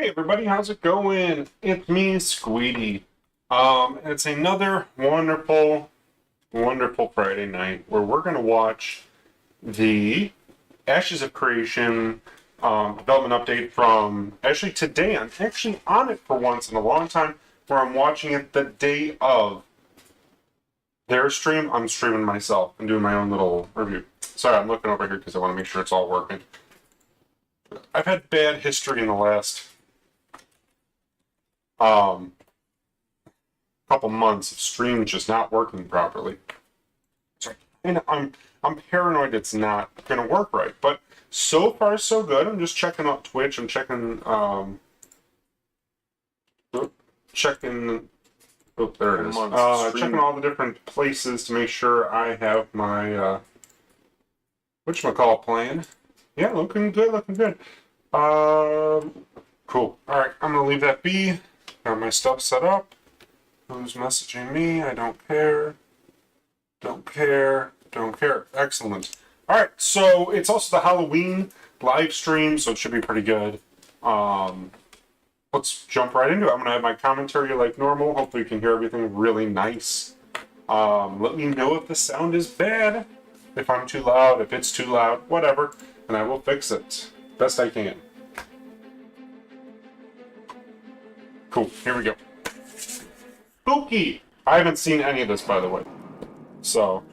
Hey everybody, how's it going? It's me, Squeetee. It's another wonderful Friday night where we're gonna watch the Ashes of Creation development update from actually today. I'm actually on it for once in a long time where I'm watching it the day of their stream. I'm streaming myself and doing my own little review. Sorry, I'm looking over here because I want to make sure it's all working. I've had bad history in the last couple months of streams just not working properly. And I'm paranoid it's not gonna work right. But so far so good. I'm just checking out Twitch. I'm checking oh, there it is. Checking all the different places to make sure I have my whatchamacallit playing. Yeah, looking good, looking good. Cool. Alright, I'm gonna leave that be. Got my stuff set up. Who's messaging me? I don't care. Don't care. Don't care. Excellent. Alright, so it's also the Halloween live stream, so it should be pretty good. Let's jump right into it. I'm going to have my commentary like normal. Hopefully you can hear everything really nice. Let me know if the sound is bad, if I'm too loud, if it's too loud, whatever, and I will fix it best I can. Cool, here we go. Spooky! I haven't seen any of this, by the way. So.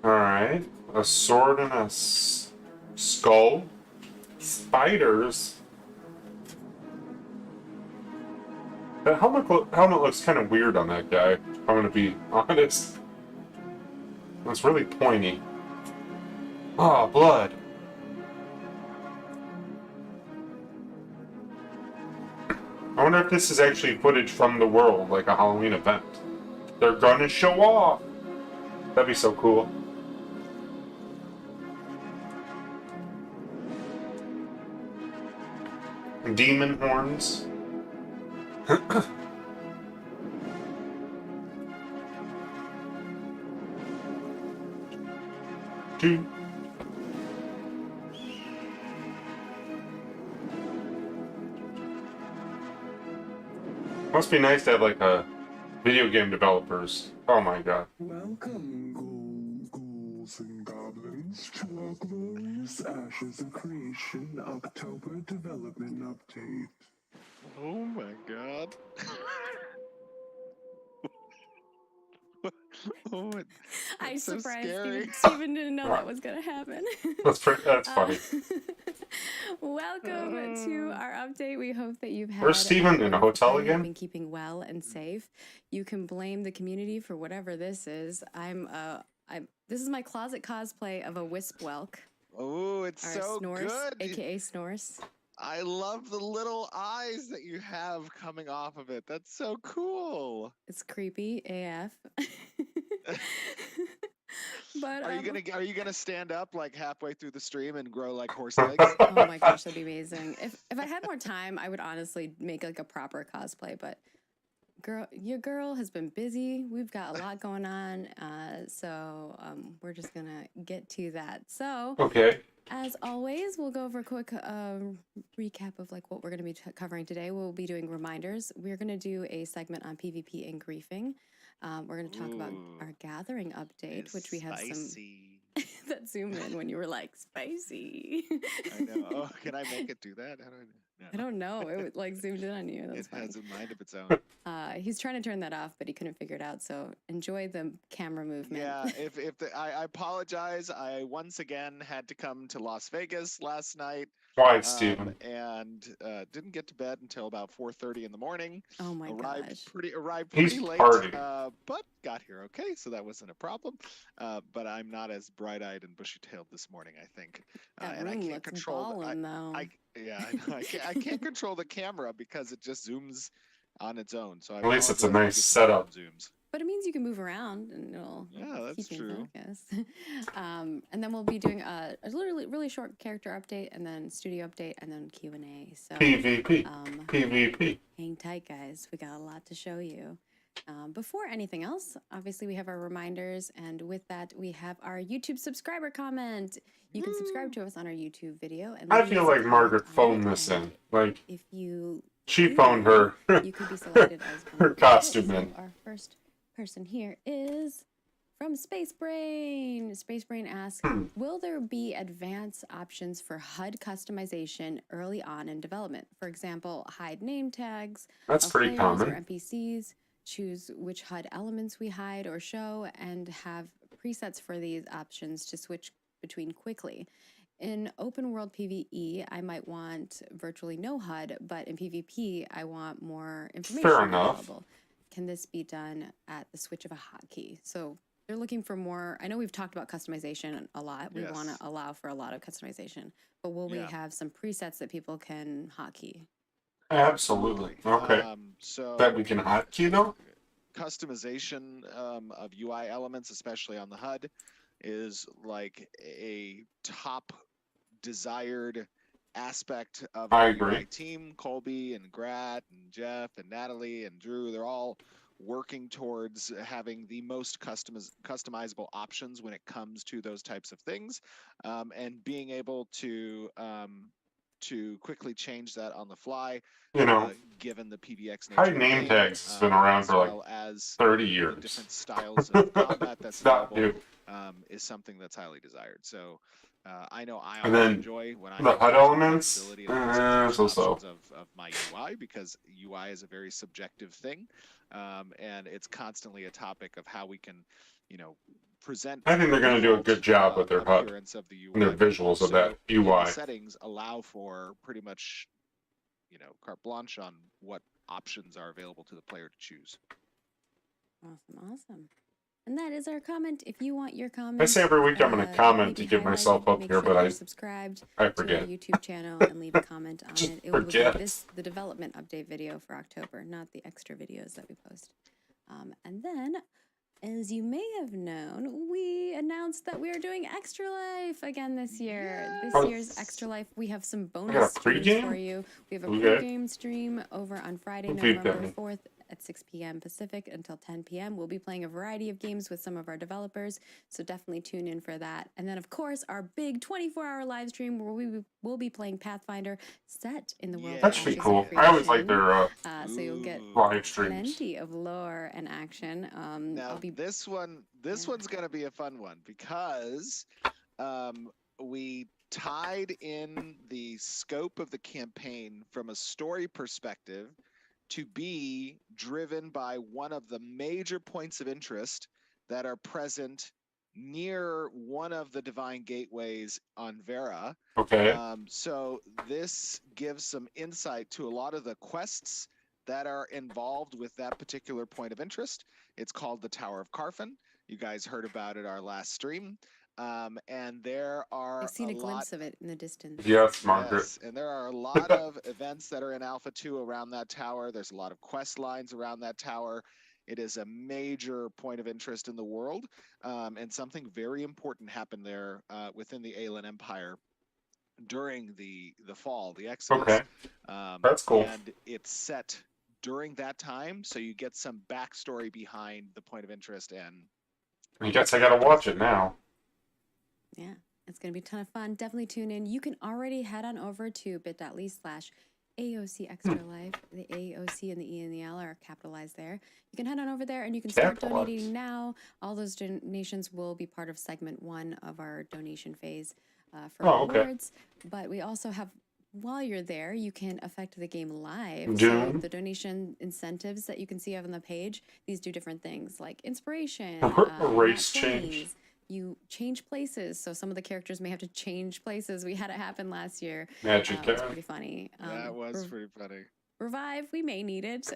Alright. A sword and a skull. Spiders. That helmet looks kind of weird on that guy, if I'm gonna be honest. It's really pointy. Ah, blood. I wonder if this is actually footage from the world, like a Halloween event. They're gonna show off! That'd be so cool. Demon horns. Two. Must be nice to have like a video game developers. Oh my god. Welcome, ghouls and goblins, to our glorious Ashes of Creation October development update. Oh my god. Oh, I'm so surprised scary. Steven didn't know that was gonna happen. That's funny. Welcome to our update. We hope that you've had Where's Steven? In a hotel again? been keeping well and safe. You can blame the community for whatever this is. This is my closet cosplay of a wisp whelk. Oh, it's so Snorse, good. aka Snorse. I love the little eyes that you have coming off of it. That's so cool. It's creepy AF. But are you gonna stand up like halfway through the stream and grow like horse legs? Oh my gosh, that'd be amazing. If I had more time, I would honestly make like a proper cosplay, but your girl has been busy. We've got a lot going on, so we're just gonna get to that. So, Okay. as always, we'll go over a quick recap of like what we're gonna be covering today. We'll be doing reminders. We're gonna do a segment on PvP and griefing. We're gonna talk about our gathering update, which we have spicy. some that zoomed in when you were like spicy. I know. Oh, can I make it do that? How do I? No. I don't know. It like zoomed in on you. That's It funny. has a mind of its own. He's trying to turn that off, but he couldn't figure it out. So enjoy the camera movement. Yeah, I apologize. I once again had to come to Las Vegas last night. Why, Steven? And didn't get to bed until about 4:30 in the morning. Oh my gosh. Arrived He's pretty late. partying. But got here okay, so that wasn't a problem. But I'm not as bright-eyed and bushy-tailed this morning, I think. That and I room can't looks control. ballin', though. I can't control the camera because it just zooms on its own. So At least it's a apologize nice if it setup. Zooms. But it means you can move around and it'll that's keep you true. in focus. And then we'll be doing a really short character update and then studio update and then Q&A. So PvP. PvP. hang tight, guys. We got a lot to show you. Before anything else, obviously we have our reminders, and with that we have our YouTube subscriber comment. You can subscribe to us on our YouTube video, and I leave feel us a like Margaret comment on phoned it, this in. and Like, if you she do phoned that, her you could be selected as one her of the people. costume So in. our first person here is from Space Brain. Space Brain asks, will there be advanced options for HUD customization early on in development? For example, hide name tags That's of pretty players or common. NPCs, choose which HUD elements we hide or show, and have presets for these options to switch between quickly. In open world PvE, I might want virtually no HUD, but in PvP, I want more information Fair enough. available. Can this be done at the switch of a hotkey? So they're looking for more. I know we've talked about customization a lot. We want to Yes. allow for a lot of customization, but will we Yeah. have some presets that people can hotkey? Absolutely. Okay. So That we can hotkey though? customization of UI elements, especially on the HUD, is like a top desired aspect of I our agree. UI team. Colby and Grat and Jeff and Natalie and Drew, they're all working towards having the most customizable options when it comes to those types of things, and being able to quickly change that on the fly. You know, Given the PvX nature high of the name game, tags has been around as for like well as 30 the years. different styles of combat that's It's not available, new. is something that's highly desired. So I know I And always then enjoy when I the have HUD maximum elements, flexibility and customization so-so. options of my UI, because UI is a very subjective thing, and it's constantly a topic of how we can, present. I think they're going to do a good job with their HUD appearance of the UI, and their but visuals of also that in the UI. settings allow for pretty much, carte blanche on what options are available to the player to choose. Awesome. And that is our comment. If you want your comment, I say every week I'm going to comment to get myself up make here, sure but you're I subscribed to forget. our YouTube channel and leave a comment on Just it. It will forget. be the development update video for October, not the extra videos that we post. And then, as you may have known, we announced that we are doing Extra Life again this year. Yes! This year's Extra Life, we have some got a bonus streams pregame? for you. We have a Okay. pregame stream over on Friday, Who beat November them? 4th at 6 p.m. Pacific until 10 p.m. We'll be playing a variety of games with some of our developers, so definitely tune in for that. And then, of course, our big 24-hour live stream where we will be playing Pathfinder set in the world of That should be Ashes cool. of I always like Creation. their So you'll get live streams. plenty of lore and action. Now I'll be this one's gonna be a fun one, because we tied in the scope of the campaign from a story perspective to be driven by one of the major points of interest that are present near one of the divine gateways on Vera. Okay. So this gives some insight to a lot of the quests that are involved with that particular point of interest. It's called the Tower of Carfin. You guys heard about it our last stream. And there are I've seen a lot glimpse of it in the distance. Yes, Margaret. Yes, and there are a lot of events that are in Alpha 2 around that tower. There's a lot of quest lines around that tower. It is a major point of interest in the world, and something very important happened there within the Aelan Empire during the fall, the Exodus. Okay. That's cool. And it's set during that time, so you get some backstory behind the point of interest. And I guess I gotta watch it now. Yeah, it's going to be a ton of fun. Definitely tune in. You can already head on over to bit.ly/AOC Extra Life. The AOC and the E and the L are capitalized there. You can head on over there and you can start donating now. All those donations will be part of segment 1 of our donation phase for rewards. But we also have, while you're there, you can affect the game live. So the donation incentives that you can see on the page, these do different things like inspiration, race change. You change places, so some of the characters may have to change places. We had it happen last year. Magic. It was pretty funny. That was pretty funny. Revive, we may need it.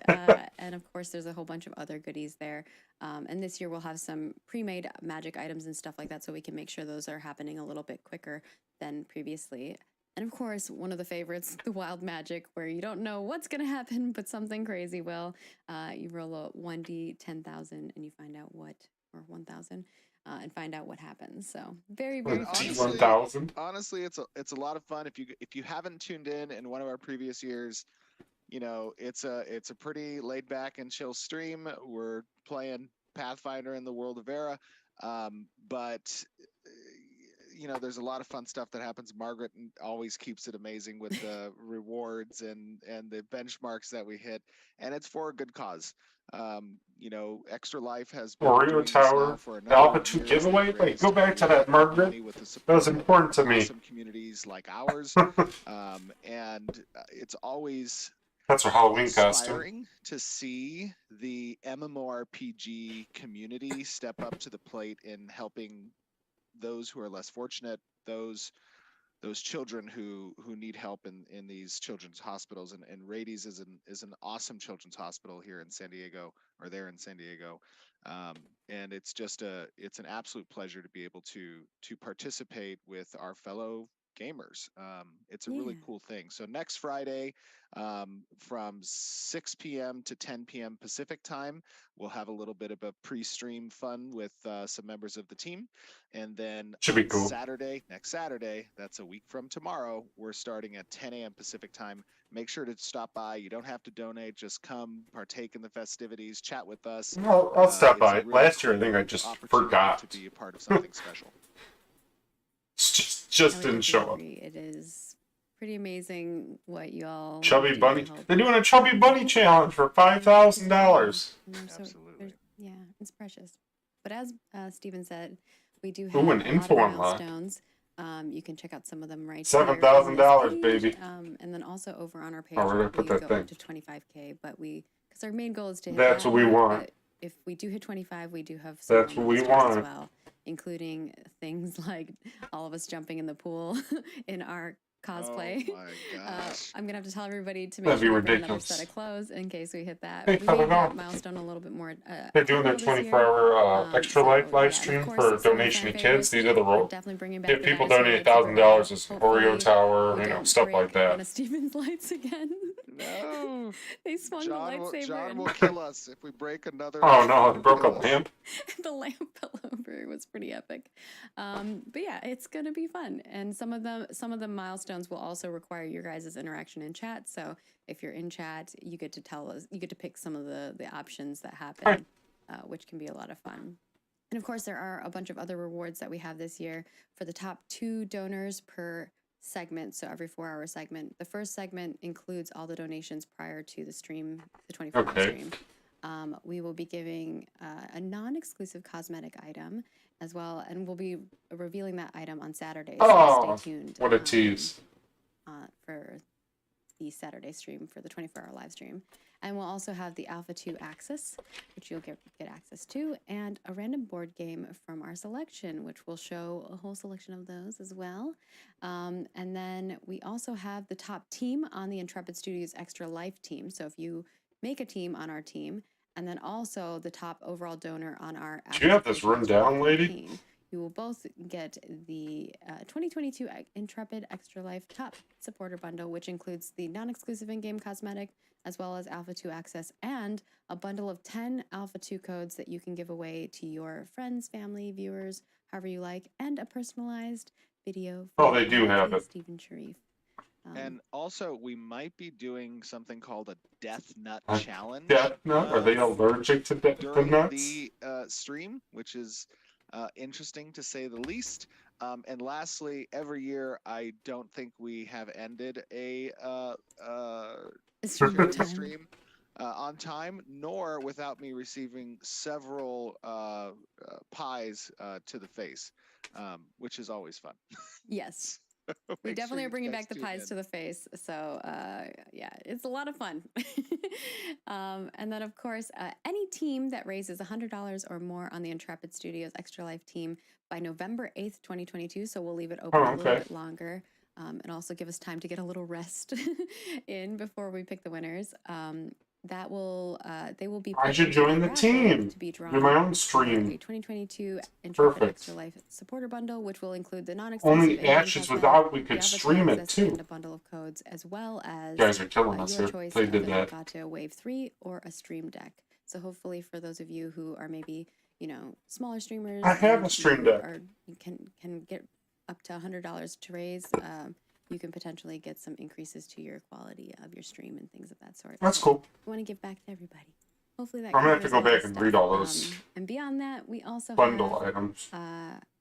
And of course, there's a whole bunch of other goodies there. And this year we'll have some pre-made magic items and stuff like that, so we can make sure those are happening a little bit quicker than previously. And of course, one of the favorites, the wild magic, where you don't know what's going to happen, but something crazy will. You roll a 1d 10,000 and you find out what, or 1,000. And find out what happens. So very, very fun. Honestly, it's a lot of fun. If you haven't tuned in one of our previous years, you know, it's a pretty laid back and chill stream. We're playing Pathfinder in the world of Era, but you know, there's a lot of fun stuff that happens. Margaret always keeps it amazing with the rewards and the benchmarks that we hit, and it's for a good cause. You know, Extra Life has been Oreo doing this Tower, now for a number Alpha of 2 years. giveaway? They've Wait, raised go back a to lot that, of Margaret. money with the That was support important of to me. awesome communities like ours, and it's always That's her Halloween costume. inspiring to see the MMORPG community step up to the plate in helping those who are less fortunate, those children who need help in these children's hospitals. And Rades is an awesome children's hospital here in San Diego, or there in San Diego. And it's just it's an absolute pleasure to be able to participate with our fellow gamers. It's a really cool thing. So next Friday, from 6 p.m. to 10 p.m. Pacific time, we'll have a little bit of a pre-stream fun with some members of the team. And then Should be cool. next Saturday, that's a week from tomorrow, we're starting at 10 a.m. Pacific time. Make sure to stop by. You don't have to donate. Just come partake in the festivities, chat with us. I'll stop by. Really Last year, I think I just forgot. To be a part of something special. Just didn't show up. It is pretty amazing what you all Chubby do Bunny. to help. They're doing a Chubby Bunny challenge for $5,000. Absolutely. Yeah, it's precious. But as Steven said, we do have Ooh, an a info lot of unlock. milestones. You can check out some of them right $7,000, here. baby. And then also over on our page, Oh, we're gonna put we that go thing. up to 25K. But because our main goal is to hit That's that what we mark, want. But if we do hit 25, we do have some That's more what we milestones want. as well, including things like all of us jumping in the pool in our cosplay. Oh my gosh. I'm gonna have to tell everybody to make That'd be sure we bring another ridiculous. set of clothes in case we hit that. Hey, We how's made it that going? milestone a little bit more. They're doing their this year. 24-hour Extra Life live and of stream course, for some of the donation to fan kids. These are the favorites, we're roles. definitely bringing back If the people guys who donate are super $1,000, bad. it's Oreo Hopefully, Tower, we you know, don't stuff break like one that. of Steven's lights again. No. They swung John the lightsaber. John will kill us if we break another. Oh no, I broke a Kill us. lamp. The lamp fell over. It was pretty epic. But yeah, it's gonna be fun. And some of the milestones will also require your guys' interaction in chat. So if you're in chat, you get to tell us, you get to pick some of the options that happen, which can be a lot of fun. And of course, there are a bunch of other rewards that we have this year for the top 2 donors per segment. So every 4-hour segment. The first segment includes all the donations prior to the stream, the 24-hour stream. We will be giving a non-exclusive cosmetic item as well, and we'll be revealing that item on Saturday. So stay tuned. What a tease. For the Saturday stream, for the 24-hour live stream. And we'll also have the Alpha 2 Access, which you'll get access to, and a random board game from our selection, which will show a whole selection of those as well. And then we also have the top team on the Intrepid Studios Extra Life team. So if you make a team on our team, and then also the top overall donor on our... Do you have this run down, lady? You will both get the 2022 Intrepid Extra Life Top Supporter Bundle, which includes the non-exclusive in-game cosmetic, as well as Alpha 2 access, and a bundle of 10 Alpha 2 codes that you can give away to your friends, family, viewers, however you like, and a personalized video. Oh, they do have it. Stephen Sharif. And also, we might be doing something called a Death Nut Challenge. Death Nut? Are they allergic to during nuts? the stream, which is interesting to say the least. And lastly, every year, I don't think we have ended a charity stream on time, nor without me receiving several pies to the face, which is always fun. Yes. We definitely are bringing back the pies to the face. So, yeah, it's a lot of fun. And then, of course, any team that raises $100 or more on the Intrepid Studios Extra Life team by November 8th, 2022. So we'll leave it open a little bit longer and also give us time to get a little rest in before we pick the winners. That will they will be. I should join the team. To be drawn do my own stream. A 2022 Intrepid Extra Life Supporter Bundle, which will include the non-exclusive. Only Ashes was out. We could stream it too. And a bundle of codes, as well as you guys are killing us your here. choice They of did an that. Elgato Wave 3 or a Stream Deck. So hopefully, for those of you who are maybe smaller streamers, I have a Stream Deck. Or can get up to $100 to raise. you can potentially get some increases to your quality of your stream and things of that sort. That's So cool. we want to give back to everybody. Hopefully that I'm gonna have to covers go a lot back of and read stuff. all those And beyond that, we also bundle have items.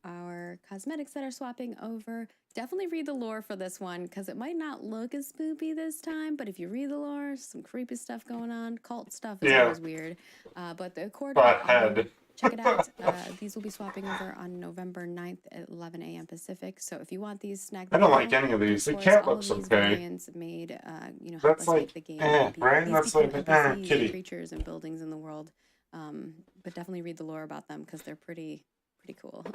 our cosmetics that are swapping over. Definitely read the lore for this one because it might not look as spoopy this time, but if you read the lore, some creepy stuff going on. Cult stuff is always weird. But the Accord of Autumn, check it out. These will be swapping over on November 9th at 11 a.m. Pacific. So if you want these, snag I them don't now. like any of these. The Of cat course, all looks of these okay. variants made, help That's us like, make the game. right? These That's become like, NPCs kitty. and creatures and buildings in the world. But definitely read the lore about them because they're pretty cool.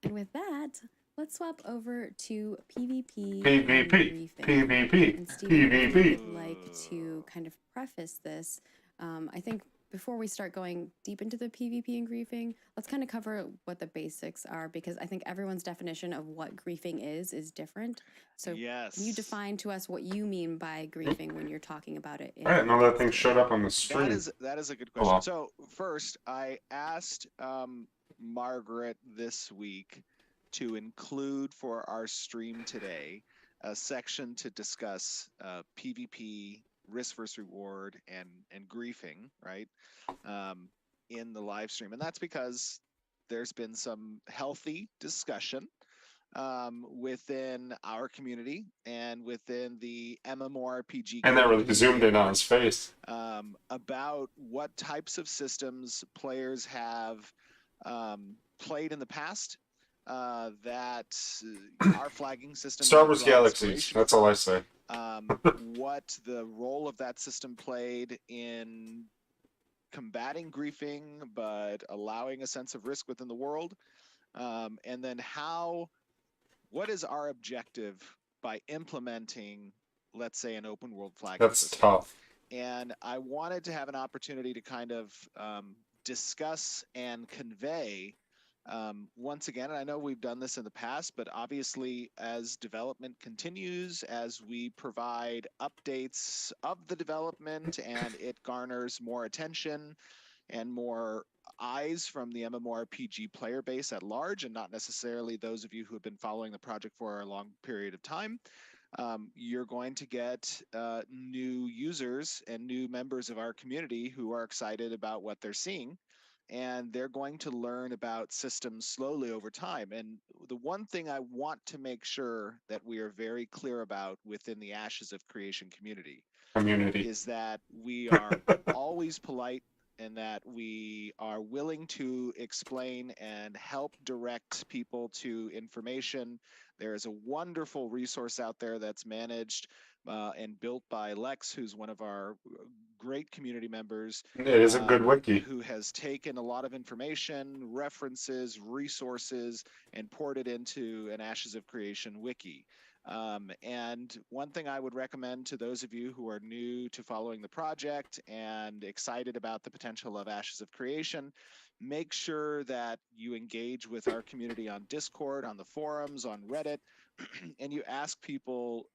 And with that, let's swap over to PvP. PvP. PvP. And Steven, if you PvP. would like to kind of preface this, I think before we start going deep into the PvP and griefing, let's kind of cover what the basics are because I think everyone's definition of what griefing is different. So yes. Can you define to us what you mean by griefing when you're talking about it? I didn't know that thing showed up on the stream. That is a good question. So first, I asked Margaret this week to include for our stream today a section to discuss PvP, risk versus reward, and griefing, right? In the live stream, and that's because there's been some healthy discussion within our community and within the MMORPG And that really zoomed in on his face. about what types of systems players have played in the past that are flagging systems. Star Wars Galaxies, that's all I say. What the role of that system played in combating griefing, but allowing a sense of risk within the world. And then what is our objective by implementing, let's say, an open world flagging system? That's tough. And I wanted to have an opportunity to kind of discuss and convey once again, and I know we've done this in the past, but obviously as development continues, as we provide updates of the development and it garners more attention and more eyes from the MMORPG player base at large, and not necessarily those of you who have been following the project for a long period of time, you're going to get new users and new members of our community who are excited about what they're seeing. And they're going to learn about systems slowly over time. And the one thing I want to make sure that we are very clear about within the Ashes of Creation community is that we are always polite and that we are willing to explain and help direct people to information. There is a wonderful resource out there that's managed and built by Lex, who's one of our great community members. It is a good wiki. Who has taken a lot of information, references, resources, and poured it into an Ashes of Creation wiki. And one thing I would recommend to those of you who are new to following the project and excited about the potential of Ashes of Creation, make sure that you engage with our community on Discord, on the forums, on Reddit, and you ask people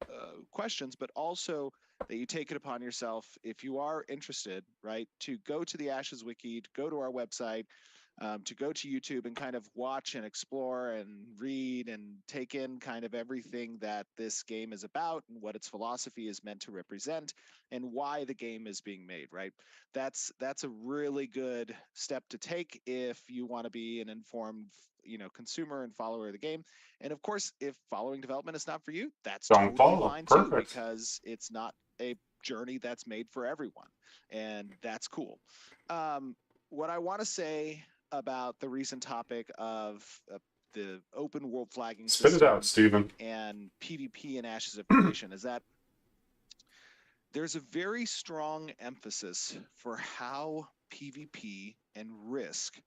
questions, but also that you take it upon yourself, if you are interested, right, to go to the Ashes Wiki, to go to our website, to go to YouTube and kind of watch and explore and read and take in kind of everything that this game is about and what its philosophy is meant to represent and why the game is being made, right? That's a really good step to take if you want to be an informed, consumer and follower of the game. And of course, if following development is not for you, that's totally fine too, because it's not a journey that's made for everyone, and that's cool. What I want to say about the recent topic of the open world flagging system, spit it out, Steven, and PvP and Ashes of Creation is that there's a very strong emphasis for how PvP and risk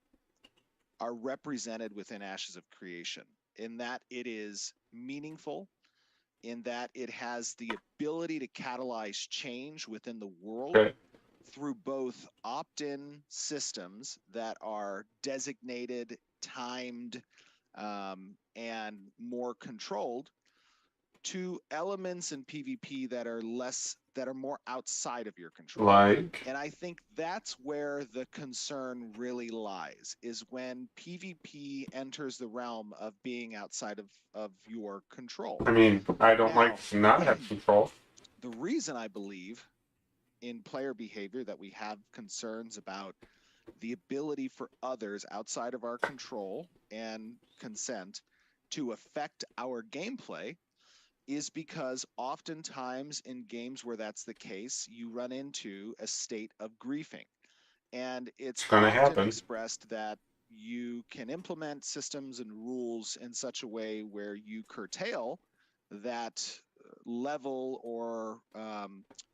are represented within Ashes of Creation, in that it is meaningful, in that it has the ability to catalyze change within the world through both opt-in systems that are designated, timed, and more controlled, to elements in PvP that are more outside of your control. Like, And I think that's where the concern really lies, is when PvP enters the realm of being outside of your control. I mean, I don't Now, like to not have control. The reason I believe in player behavior that we have concerns about the ability for others outside of our control and consent to affect our gameplay is because oftentimes in games where that's the case, you run into a state of griefing. And it's It's gonna often happen. expressed that you can implement systems and rules in such a way where you curtail that level or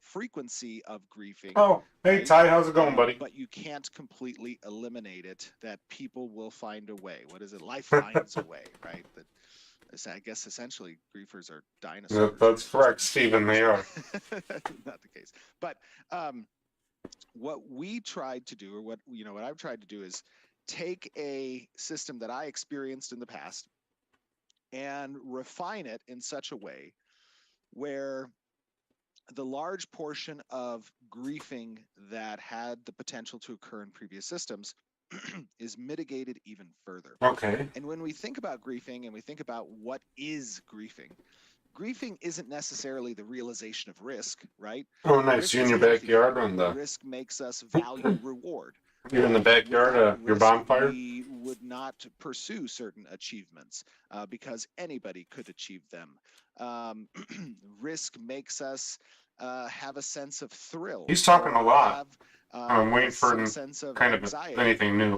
frequency of griefing. Oh, hey right? Ty, how's it going, buddy? But you can't completely eliminate it, that people will find a way. What is it? Life finds a way, right? That I guess essentially griefers are dinosaurs. That's correct, Stephen, they are. Not the case. But what we tried to do, or what I've tried to do, is take a system that I experienced in the past and refine it in such a way where the large portion of griefing that had the potential to occur in previous systems is mitigated even further. Okay. And when we think about griefing and we think about what is griefing, griefing isn't necessarily the realization of risk, right? Oh, nice. Risk You in is your healthy. backyard on the. Risk makes us value reward. You're in the backyard, Without your risk, bonfire. we would not pursue certain achievements because anybody could achieve them. Risk makes us have a sense of thrill. He's talking a lot. Have, I'm waiting for some sense of kind anxiety, of anything new.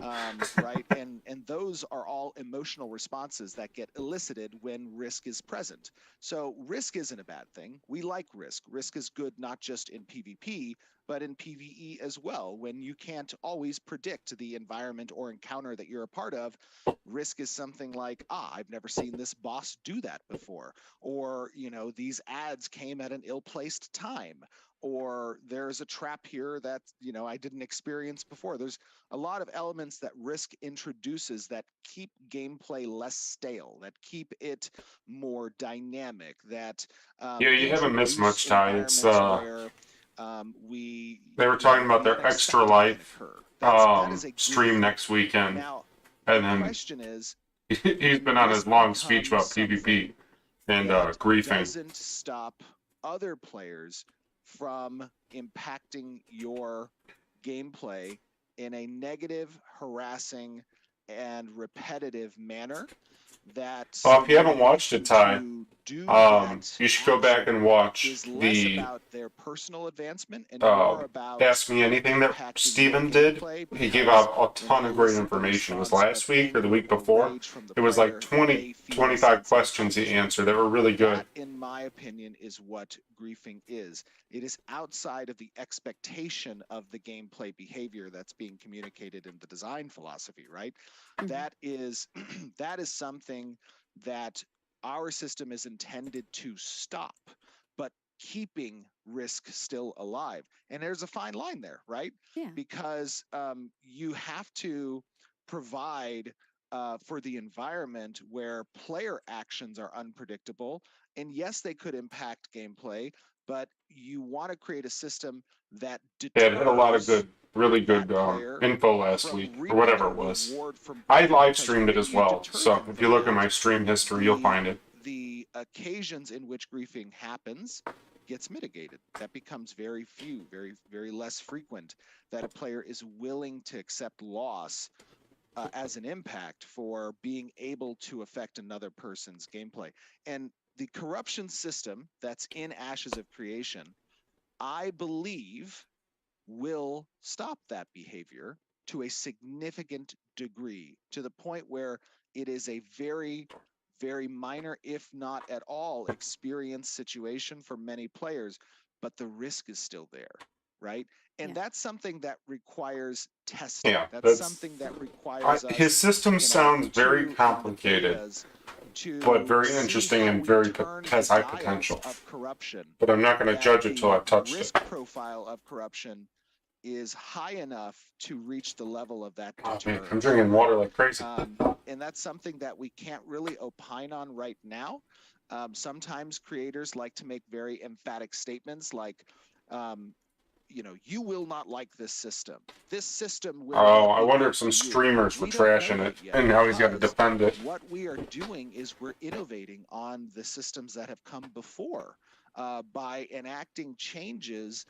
right? And those are all emotional responses that get elicited when risk is present. So risk isn't a bad thing. We like risk. Risk is good not just in PvP, but in PvE as well. When you can't always predict the environment or encounter that you're a part of, risk is something like, I've never seen this boss do that before. Or, these ads came at an ill-placed time. Or there's a trap here that, I didn't experience before. There's a lot of elements that risk introduces that keep gameplay less stale, that keep it more dynamic, that Yeah, you haven't missed much, Ty. It's where they were talking about their Extra Life that is a stream grief. next weekend, Now, and the then question is, he's been on his long speech about PvP and griefing. doesn't stop other players from impacting your gameplay in a negative, harassing, and repetitive manner. That Well, if you haven't watched it, Ty, you should go back and watch is less the about their personal advancement and more about Ask Me Anything that Steven did. He gave out a ton of great information. It was last week or the week before. It was like 20, 25 questions he answered that were really good. That, in my opinion, is what griefing is. It is outside of the expectation of the gameplay behavior that's being communicated in the design philosophy, right? Mhm. That is something that our system is intended to stop, but keeping risk still alive. And there's a fine line there, right? Yeah. Because you have to provide for the environment where player actions are unpredictable. And yes, they could impact gameplay, but you want to create a system that deters Yeah, it had a lot of good, really good info last week, or whatever it was. I live streamed it as well, so if you look at my stream history, you'll find it. The occasions in which griefing happens gets mitigated. That becomes very few, very, very less frequent, that a player is willing to accept loss as an impact for being able to affect another person's gameplay. And the corruption system that's in Ashes of Creation, I believe, will stop that behavior to a significant degree, to the point where it is a very, very minor, if not at all, experience situation for many players, but the risk is still there, right? And that's something that requires testing. Yeah, that's something that requires us, his system sounds very complicated, but very interesting and very has high potential. But I'm not going to judge it till I've touched it. The risk profile of corruption is high enough to reach the level of that deterrence. Oh, man, I'm drinking water like crazy. And that's something that we can't really opine on right now. Sometimes creators like to make very emphatic statements like, um, you will not like this system. This system will Oh, not I be wonder good if for some you. streamers were We don't know trashing that it, yet and now he's got to because defend it. what we are doing is we're innovating on the systems that have come before by enacting changes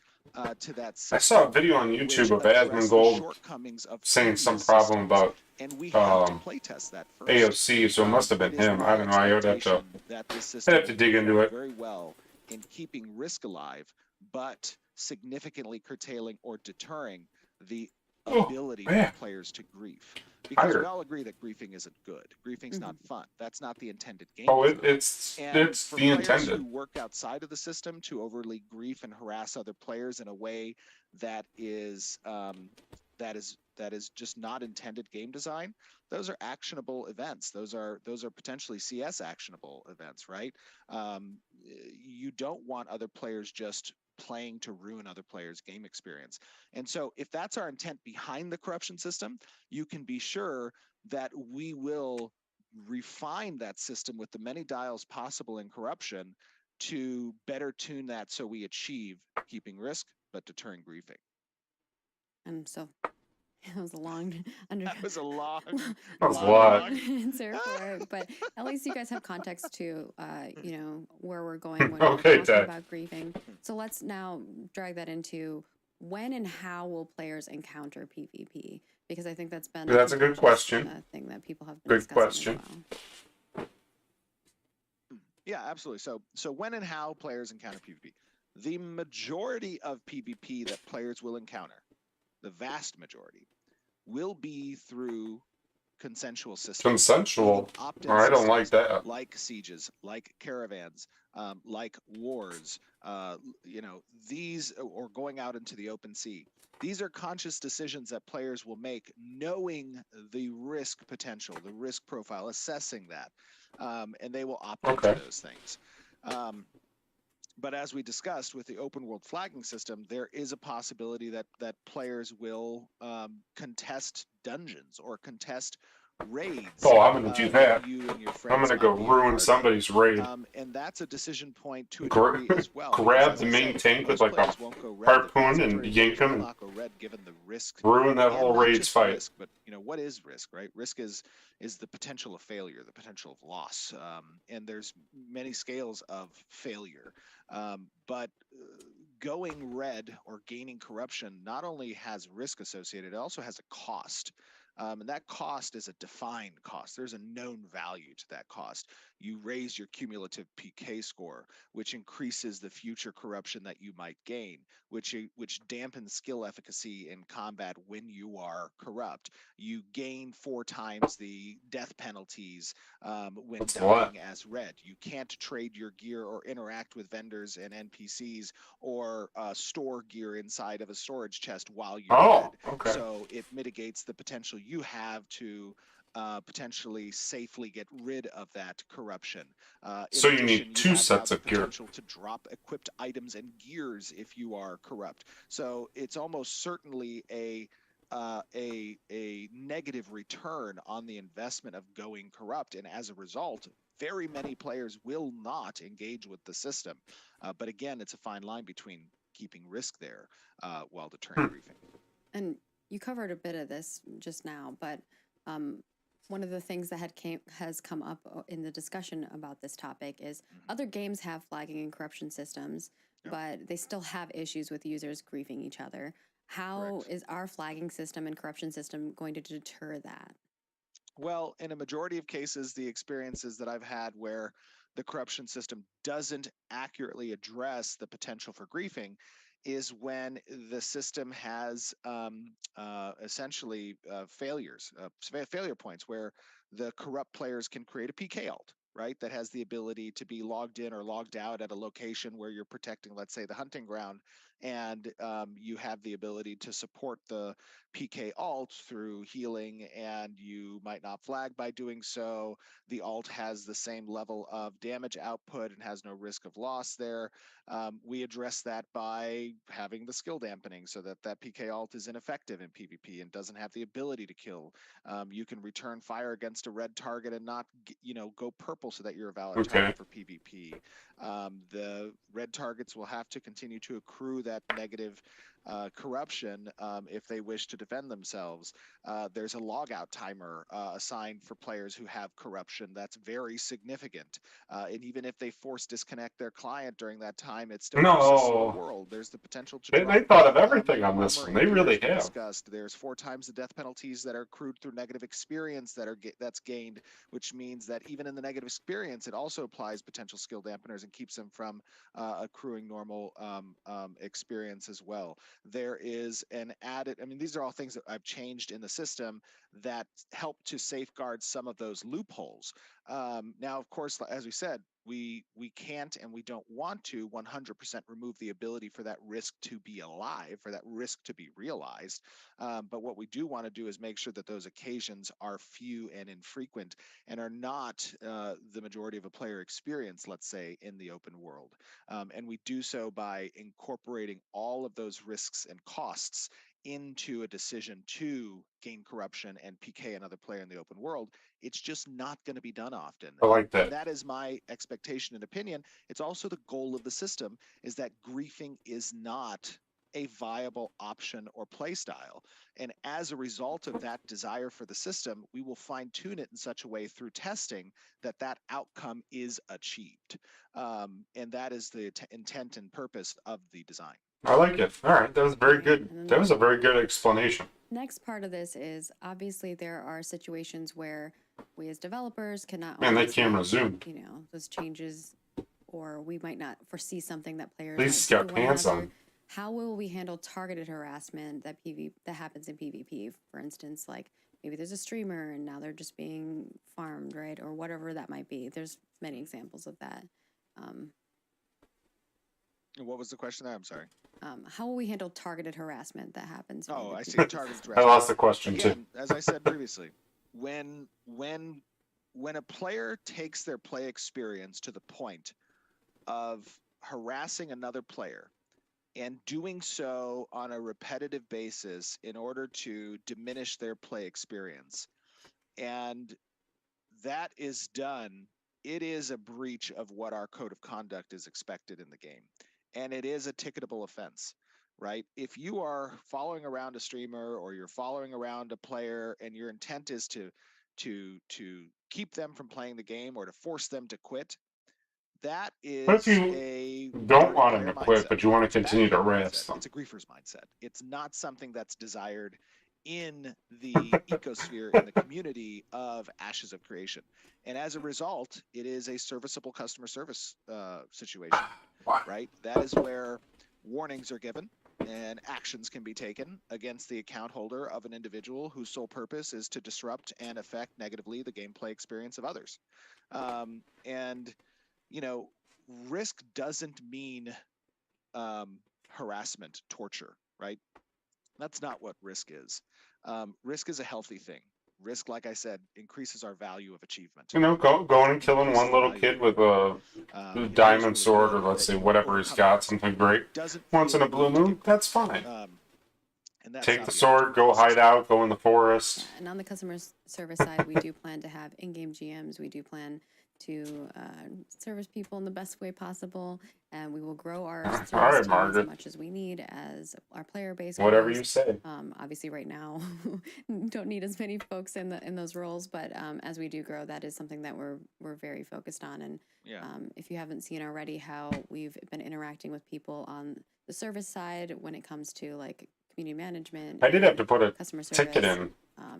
to that I saw a system video on which YouTube of address the Asmongold shortcomings of saying some previous problem systems. about And we have to um, playtest that first. AoC, so it must have It been is him. I my don't know. I would have to. expectation that this I'd system have to will dig into perform it. very well in keeping risk alive, but significantly curtailing or deterring the Oh ability man, for players to grief. Because we higher. all agree that griefing isn't good. Griefing's not fun. That's not the intended game Oh, design. it's And for the players intended. who work outside of the system to overly grief and harass other players in a way that is that is just not intended game design, those are actionable events. Those are potentially CS actionable events, right? You don't want other players just playing to ruin other players' game experience. And so if that's our intent behind the corruption system, you can be sure that we will refine that system with the many dials possible in corruption to better tune that so we achieve keeping risk but deterring griefing. And so it was a long That was a long, That was a long, lot. long. answer for it, but at least you guys have context to, where we're going when Okay, we're talking Ted. about grieving. So let's now drag that into when and how will players encounter PvP? Because I think that's been That's a good question. a thing that people have been Good discussing question. as well. Yeah, absolutely. So when and how players encounter PvP. The majority of PvP that players will encounter, the vast majority, will be through consensual systems. Consensual. Opt-in Oh, I don't like systems that. like sieges, like caravans, like wars, these, or going out into the open sea. These are conscious decisions that players will make, knowing the risk potential, the risk profile, assessing that, and they will opt into those things. But as we discussed with the open world flagging system, there is a possibility that players will contest dungeons or contest raids. Oh, I'm gonna do that. You and your friends I'm gonna might go be a ruin part somebody's raid. and that's a decision point to a degree as well. Grab the main tank with like a harpoon and yank him and red given the risk. ruin that And whole not raid's just fight. risk, but what is risk, right? Risk is the potential of failure, the potential of loss, and there's many scales of failure. But going red or gaining corruption not only has risk associated, it also has a cost. And that cost is a defined cost. There's a known value to that cost. You raise your cumulative PK score, which increases the future corruption that you might gain, which dampens skill efficacy in combat when you are corrupt. You gain 4 times the death penalties when dying as red. You can't trade your gear or interact with vendors and NPCs or store gear inside of a storage chest while you're red. Okay. So it mitigates the potential you have to potentially safely get rid of that corruption. So you need 2 sets of gear. Potential to drop equipped items and gears if you are corrupt. So it's almost certainly a negative return on the investment of going corrupt, and as a result, very many players will not engage with the system. But again, it's a fine line between keeping risk there while deterring griefing. And you covered a bit of this just now, but one of the things that has come up in the discussion about this topic is other games have flagging and corruption systems, but they still have issues with users griefing each other. How is our flagging system and corruption system going to deter that? Well, in a majority of cases, the experiences that I've had where the corruption system doesn't accurately address the potential for griefing is when the system has essentially failure points where the corrupt players can create a PK alt, right? That has the ability to be logged in or logged out at a location where you're protecting, let's say, the hunting ground, and you have the ability to support the PK alt through healing, and you might not flag by doing so. The alt has the same level of damage output and has no risk of loss there. We address that by having the skill dampening so that that PK alt is ineffective in PvP and doesn't have the ability to kill. You can return fire against a red target and not, go purple so that you're a valid Okay. target for PvP. The red targets will have to continue to accrue that negative corruption if they wish to defend themselves. There's a logout timer assigned for players who have corruption that's very significant. And even if they force disconnect their client during that time, it still persists in the No. world. There's the potential to They drop thought of everything on this armor one. They and really gears we have. discussed. There's 4 times the death penalties that are accrued through negative experience that's gained, which means that even in the negative experience, it also applies potential skill dampeners and keeps them from accruing normal experience as well. There is an added, these are all things that I've changed in the system that help to safeguard some of those loopholes. Now, of course, as we said, we can't and we don't want to 100% remove the ability for that risk to be alive, for that risk to be realized. But what we do want to do is make sure that those occasions are few and infrequent and are not the majority of a player experience, let's say, in the open world. And we do so by incorporating all of those risks and costs into a decision to gain corruption and PK another player in the open world. It's just not going to be done often. I like that. And that is my expectation and opinion. It's also the goal of the system, is that griefing is not a viable option or play style. And as a result of that desire for the system, we will fine tune it in such a way through testing that that outcome is achieved. And that is the intent and purpose of the design. I like it. All right, that was very good. That was a very good explanation. Next part of this is obviously there are situations where we as developers cannot. Man, that camera zoomed. Those changes, or we might not foresee something that players. At least he's got pants on. How will we handle targeted harassment that happens in PvP? For instance, like maybe there's a streamer and now they're just being farmed, right, or whatever that might be. There's many examples of that. What was the question there? I'm sorry. How will we handle targeted harassment that happens? Oh, I see. Targeted harassment. I lost the question too. As I said previously, when a player takes their play experience to the point of harassing another player and doing so on a repetitive basis in order to diminish their play experience, and that is done, it is a breach of what our code of conduct is expected in the game. And it is a ticketable offense, right? If you are following around a streamer or you're following around a player and your intent is to keep them from playing the game or to force them to quit, that is What if you don't want them to quit, but you want to continue to harass them? It's a griefer's mindset. It's not something that's desired in the ecosphere, in the community of Ashes of Creation. And as a result, it is a serviceable customer service situation, right? That is where warnings are given and actions can be taken against the account holder of an individual whose sole purpose is to disrupt and affect negatively the gameplay experience of others. And, risk doesn't mean harassment, torture, right? That's not what risk is. Risk is a healthy thing. Risk, like I said, increases our value of achievement. Going and killing one little kid with a diamond sword, or let's say whatever he's got, something great, once in a blue moon, that's fine. Take the sword, go hide out, go in the forest. And on the customer service side, we do plan to have in-game GMs. We do plan to service people in the best way possible, and we will grow our service team as much as we need as our player base. Whatever you say. Obviously, right now, don't need as many folks in those roles, but as we do grow, that is something that we're very focused on. And if you haven't seen already how we've been interacting with people on the service side when it comes to like community management. I did have to put a ticket in.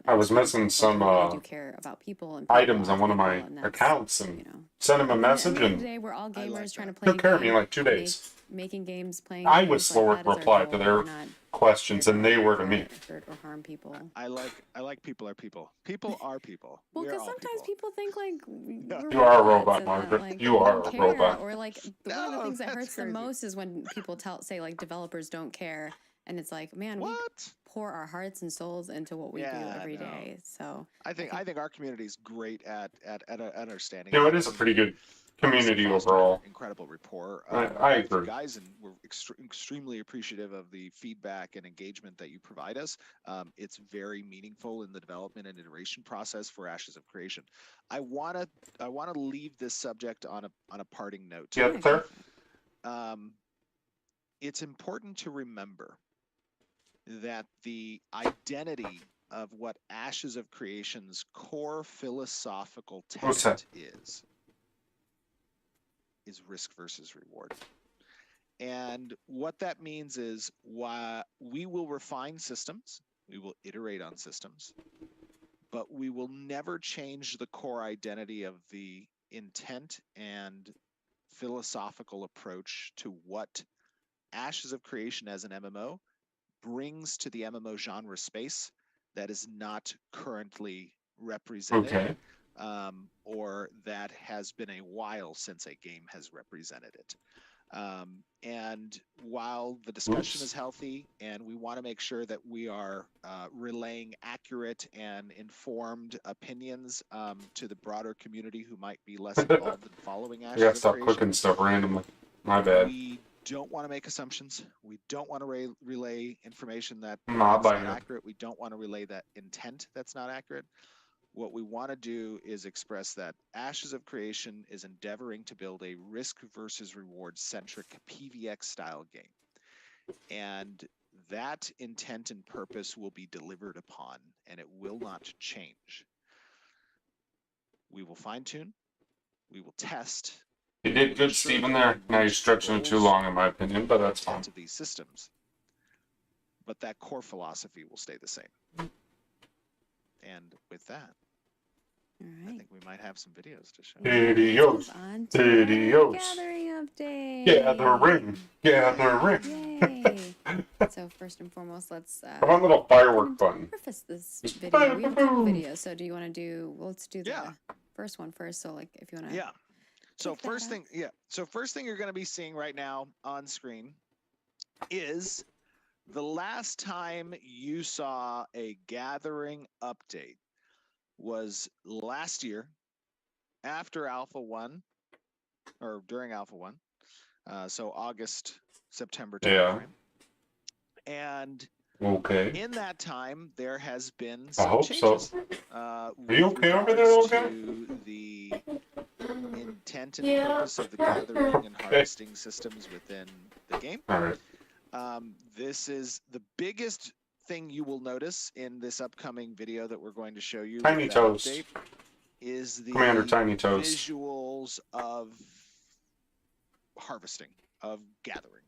I was missing some do care about people and items on one of my accounts, and send him a At the message end of the and day, we're all I like gamers trying to that. play took care of me in games, like 2 days. making games, playing I games. was slower like, to that is our reply to goal. their We're not questions here than they were to to me. hurt or harm people. I like people are people. People are people. Well, We're because all sometimes people think like we're You are a robots robot, and Margaret. that, like, You we are don't a care. robot. Or like one of the No, things that that's hurts the crazy. most is when people say like developers don't care, and it's like, man, we What? pour our hearts and souls into what we do every day. So I think our community is great at understanding. You know, that. it is I a think pretty good obviously community foster overall. Incredible rapport. I with you agree. guys, and we're extremely appreciative of the feedback and engagement that you provide us. It's very meaningful in the development and iteration process for Ashes of Creation. I wanna leave this subject on a parting note. Yeah, yeah, sir. It's important to remember that the identity of what Ashes of Creation's core philosophical What's that? tenet is risk versus reward. And what that means is, while we will refine systems, we will iterate on systems, but we will never change the core identity of the intent and philosophical approach to what Ashes of Creation as an MMO brings to the MMO genre space that is not currently represented, Okay. or that has been a while since a game has represented it. And while the discussion is healthy and we want to make sure that we are relaying accurate and informed opinions to the broader community who might be less involved in following I Ashes gotta of stop Creation, clicking stuff randomly. My bad. we don't want to make assumptions. We don't want to relay information that's Nah, not bad. accurate. We don't want to relay that intent that's not accurate. What we want to do is express that Ashes of Creation is endeavoring to build a risk versus reward centric PVX style game. And that intent and purpose will be delivered upon, and it will not change. We will fine tune, we will test. You did good, Steven, there. Now you're stretching it too long, in my opinion, but that's fine. Of these systems, but that core philosophy will stay the same. And with that, all I right. think we might have some videos to show. Videos. Let's move on to our Videos. gathering update. Gathering. Yay! So first and foremost, let's Come on, little firework button. preface this video. We have a couple videos, so do you want to do? Well, let's do the first one first. So, like, if you want to. Yeah. So first thing you're going to be seeing right now on screen is the last time you saw a gathering update was last year after Alpha 1 or during Alpha 1. So August, September timeframe. And okay. In that time, there has been I some hope changes. so. Are you okay over there, little guy? To the intent and purpose of the gathering and harvesting systems within the game. All right. This is the biggest thing you will notice in this upcoming video that we're going to show you. Tiny Toast. Update, is the Commander Tiny Toast. visuals of harvesting, of gathering.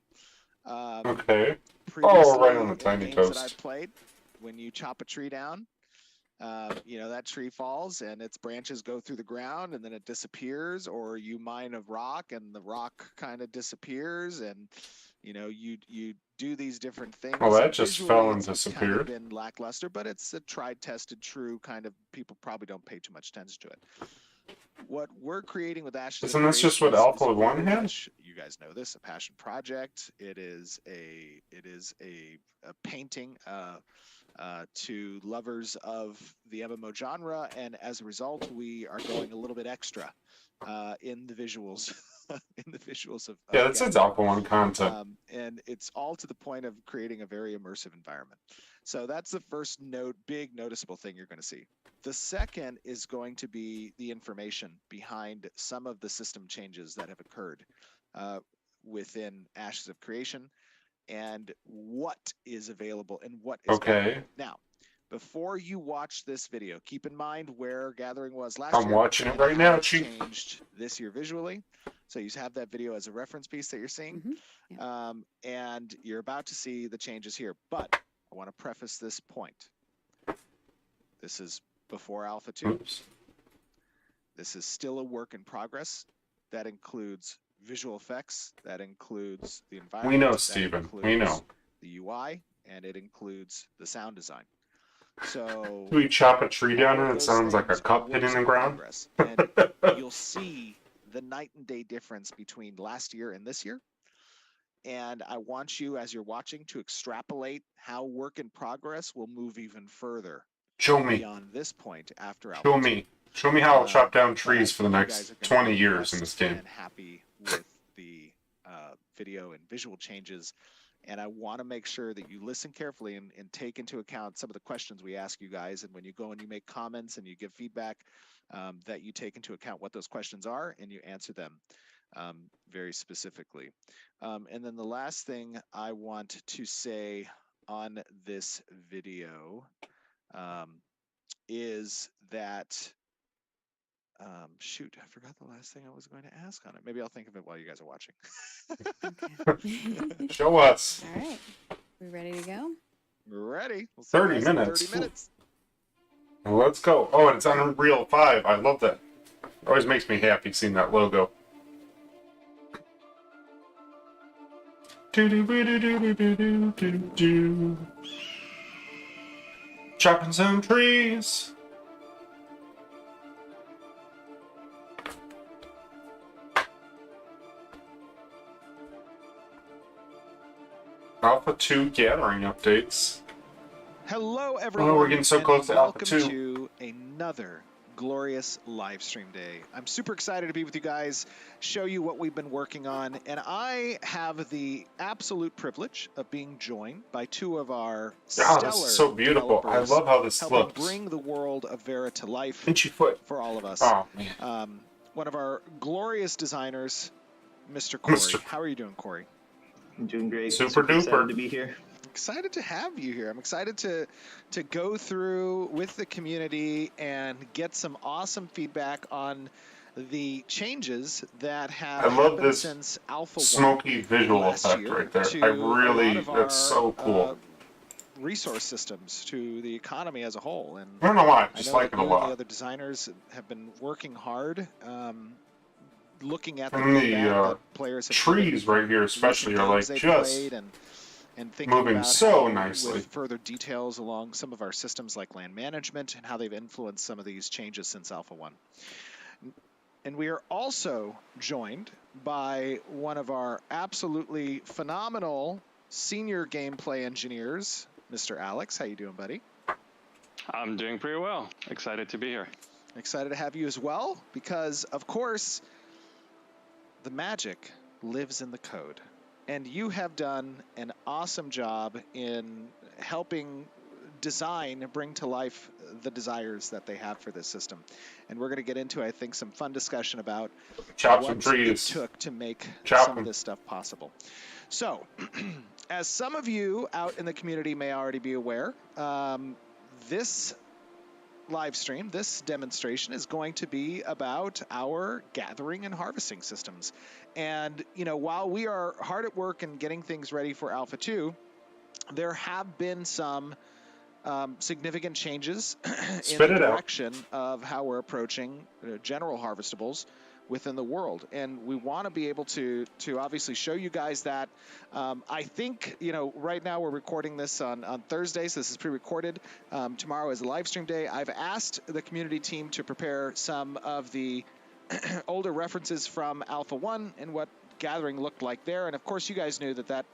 Okay. Previously, right on the in Tiny games Toast. that I've played, when you chop a tree down, that tree falls and its branches go through the ground and then it disappears, or you mine a rock and the rock kind of disappears, and you do these different things. Well, that just Visually, fell and it's kind disappeared. of been lackluster, but it's a tried, tested, true kind of. People probably don't pay too much attention to it. What we're creating with Ashes of Isn't this just what Creation is Alpha 1 very had? much, you guys know this, a passion project. It is a painting to lovers of the MMO genre, and as a result, we are going a little bit extra in the visuals. In the visuals of Yeah, that says Alpha 1 content. And it's all to the point of creating a very immersive environment. So that's the first big noticeable thing you're going to see. The second is going to be the information behind some of the system changes that have occurred within Ashes of Creation, and what is available and what is Okay. now. Before you watch this video, keep in mind where Gathering was last year. I'm watching it and right how now, it's Chief. changed this year visually. So you have that video as a reference piece that you're seeing. Mm-hmm. And you're about to see the changes here. But I want to preface this point. This is before Alpha 2. Oops. This is still a work in progress. That includes visual effects, that includes the environment. We know, that Steven. We includes know. the UI, and it includes the sound design. So Do we chop a tree down all and of it those sounds like a things are cup works hitting the in ground? progress. And you'll see the night and day difference between last year and this year. And I want you, as you're watching, to extrapolate how work in progress will move even further Show me. beyond this point after Show Alpha 2. me. Show me how I'll chop down But I trees for the think you guys next are gonna 20 be years in impressed this game. and happy with the video and visual changes. And I want to make sure that you listen carefully and take into account some of the questions we ask you guys. And when you go and you make comments and you give feedback, that you take into account what those questions are and you answer them very specifically. And then the last thing I want to say on this video is that shoot, I forgot the last thing I was going to ask on it. Maybe I'll think of it while you guys are watching. Okay. Show us. All right. We ready to go? We're ready. We'll see you 30 guys in minutes. 30 minutes. Let's go. Oh, and it's Unreal 5. I love that. It always makes me happy seeing that logo. Chopping some trees. Alpha 2 gathering updates. Hello, everyone. we're getting so and close to Alpha welcome 2. to another glorious live stream day. I'm super excited to be with you guys, show you what we've been working on, and I have the absolute privilege of being joined by two of our stellar this is so beautiful. I developers love how this helping looks. bring the world of Vera to life Itchy foot. for all of us. Oh, man. One of our glorious designers, Mr. Corey. Mr. How are you doing, Corey? I'm doing great. Super duper. Excited to be here. Excited to have you here. I'm excited to go through with the community and get some awesome feedback on the changes that have I love happened this since Alpha 1 smoky visual last effect year right there. to I a lot really, of that's so cool. resource systems, to the economy as a whole. And I don't know why, I I just know like that it a you and the lot. other designers have been working hard, looking at the And the feedback that players have trees given right here especially recent are like games they've just played, and thinking moving about so how, nicely. with further details along some of our systems like land management and how they've influenced some of these changes since Alpha 1. And we are also joined by one of our absolutely phenomenal senior gameplay engineers, Mr. Alex. How you doing, buddy? I'm doing pretty well. Excited to be here. Excited to have you as well, because of course the magic lives in the code. And you have done an awesome job in helping design and bring to life the desires that they have for this system. And we're going to get into, I think, some fun discussion about Chop what some trees. it took to make Chop some of them. this stuff possible. So, as some of you out in the community may already be aware, this live stream, this demonstration is going to be about our gathering and harvesting systems. And, you know, while we are hard at work and getting things ready for Alpha 2, there have been some significant changes in the direction of how we're approaching general harvestables within the world. And we want to be able to obviously show you guys that. I think, you know, right now we're recording this on Thursday, so this is pre-recorded. Tomorrow is a live stream day. I've asked the community team to prepare some of the older references from Alpha 1 and what gathering looked like there. And of course, you guys knew that,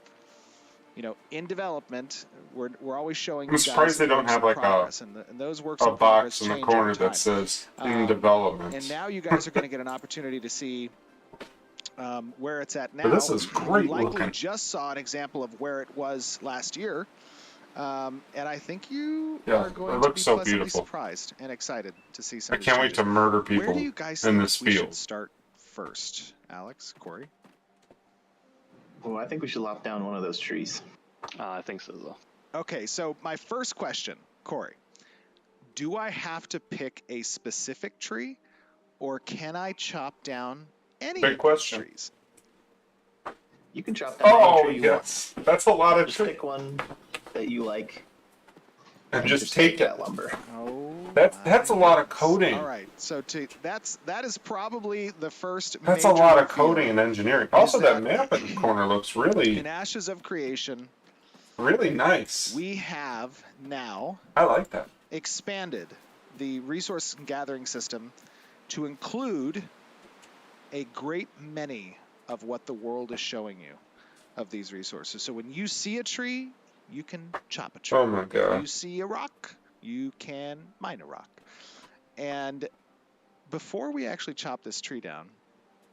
you know, in development, we're always showing. I'm surprised they don't have like and those works a in progress box in the change corner over time. that says in development. And now you guys are going to get an opportunity to see where it's at now. But this is great You likely looking. just saw an example of where it was last year. And I think you are going to be so pleasantly beautiful. surprised and excited to see some I of these can't wait changes. to murder Where people do you guys in think this we should field. start first? Alex, Corey? Well, I think we should lop down one of those trees. I think so, though. Okay, so my first question, Corey, do I have to pick a specific tree, or can I chop down any Big of question. these trees? You can chop down any Oh, tree you yes. That's a lot want. of Just trees. pick one that you like. and just take that it. lumber. Oh, That's a my lot of goodness. coding. All right, so that is probably the first. That's a major lot of reveal coding and engineering. Also, that that map in the corner looks really, in Ashes of Creation. really nice. We have now I like that. expanded the resource gathering system to include a great many of what the world is showing you of these resources. So when you see a tree, you can chop a tree. Oh my If god. you see a rock, you can mine a rock. And before we actually chop this tree down,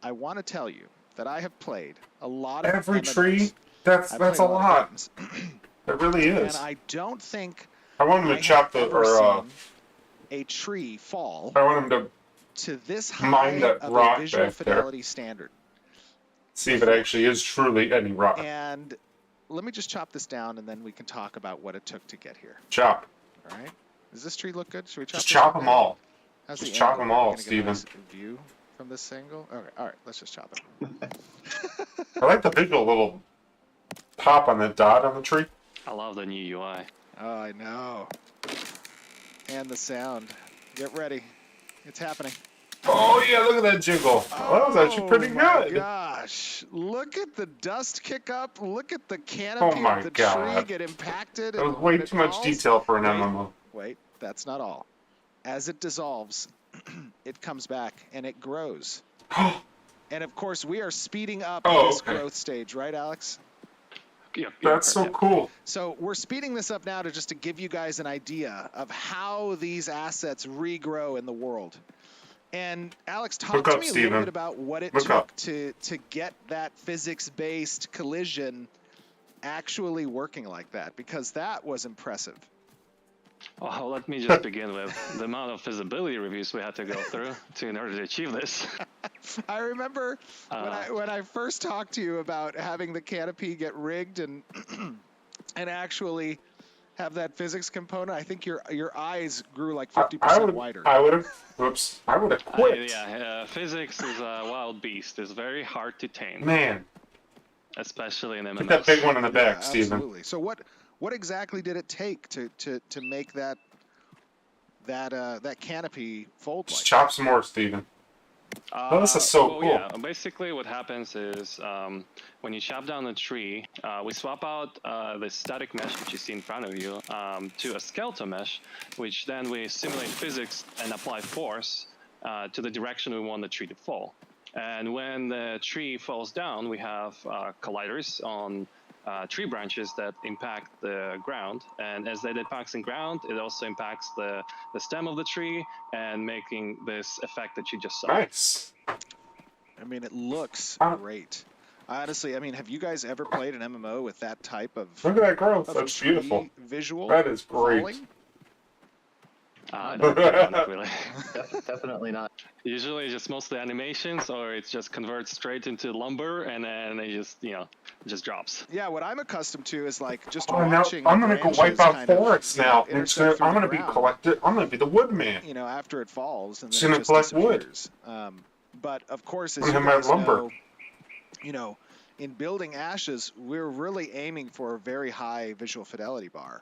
I want to tell you that I have played a lot of Every MMOs. tree, that's I've played a a lot of lot. games. It really And is. I don't think I want him I to chop have the, ever or seen a tree fall I want him to this to mine high that of a rock visual back there. fidelity standard. See if it actually is truly any rock. And let me just chop this down, and then we can talk about what it took to get here. Chop. All right? Does this tree look good? Should we chop Just this chop one them down? all. How's Just the chop angle? them all, Are we gonna get a Steven. nice view from this angle? Okay, all right, let's just chop it. I like the visual little pop on the dot on the tree. I love the new UI. Oh, I know. And the sound. Get ready. It's happening. Oh yeah, look at that jiggle. Oh, that was actually pretty Oh my good. gosh. Look at the dust kick up. Look at the canopy my of the God. tree get impacted. That was and way when it too much falls- detail for an Wait. MMO. Wait, that's not all. As it dissolves, it comes back and it grows. And of course, we are speeding up Oh, this okay. growth stage, right, Alex? That's so cool. So we're speeding this up now just to give you guys an idea of how these assets regrow in the world. And Alex, talk Look to up, me a Steven. little bit about what it Look took up. to get that physics-based collision actually working like that, because that was impressive. Well, let me just begin with the amount of feasibility reviews we had to go through in order to achieve this. I remember when I first talked to you about having the canopy get rigged and and actually have that physics component. I think your eyes grew like 50% wider. I would have quit. Physics is a wild beast. It's very hard to tame, Man, especially in MMOs. get that big one in the back, Yeah, Steven. absolutely. So what exactly did it take to make that canopy fold Just like? chop some more, Steven. Oh, this is so cool. Yeah, basically what happens is when you chop down a tree, we swap out the static mesh, which you see in front of you, to a skeletal mesh, which then we simulate physics and apply force to the direction we want the tree to fall. And when the tree falls down, we have colliders on tree branches that impact the ground, and as that impacts the ground, it also impacts the stem of the tree, and making this effect that you just saw. Nice. I mean, it looks great. Honestly, I mean, have you guys ever played an MMO with that type of Look at that growth. of That's tree beautiful. visual? That is great. falling? Not really. Definitely not. Usually just mostly animations, or it just converts straight into lumber, and then it just drops. Yeah, what I'm accustomed to is like just Oh, now watching. I'm gonna go wipe branches out kind of, forests you know, now. intersect through I'm the gonna be ground, collected. I'm gonna be the woodman. You know, after it falls, and Just then it gonna just collect wood. disappears. But of course, as I'm you gonna have guys my lumber. know, you know, in building Ashes, we're really aiming for a very high visual fidelity bar.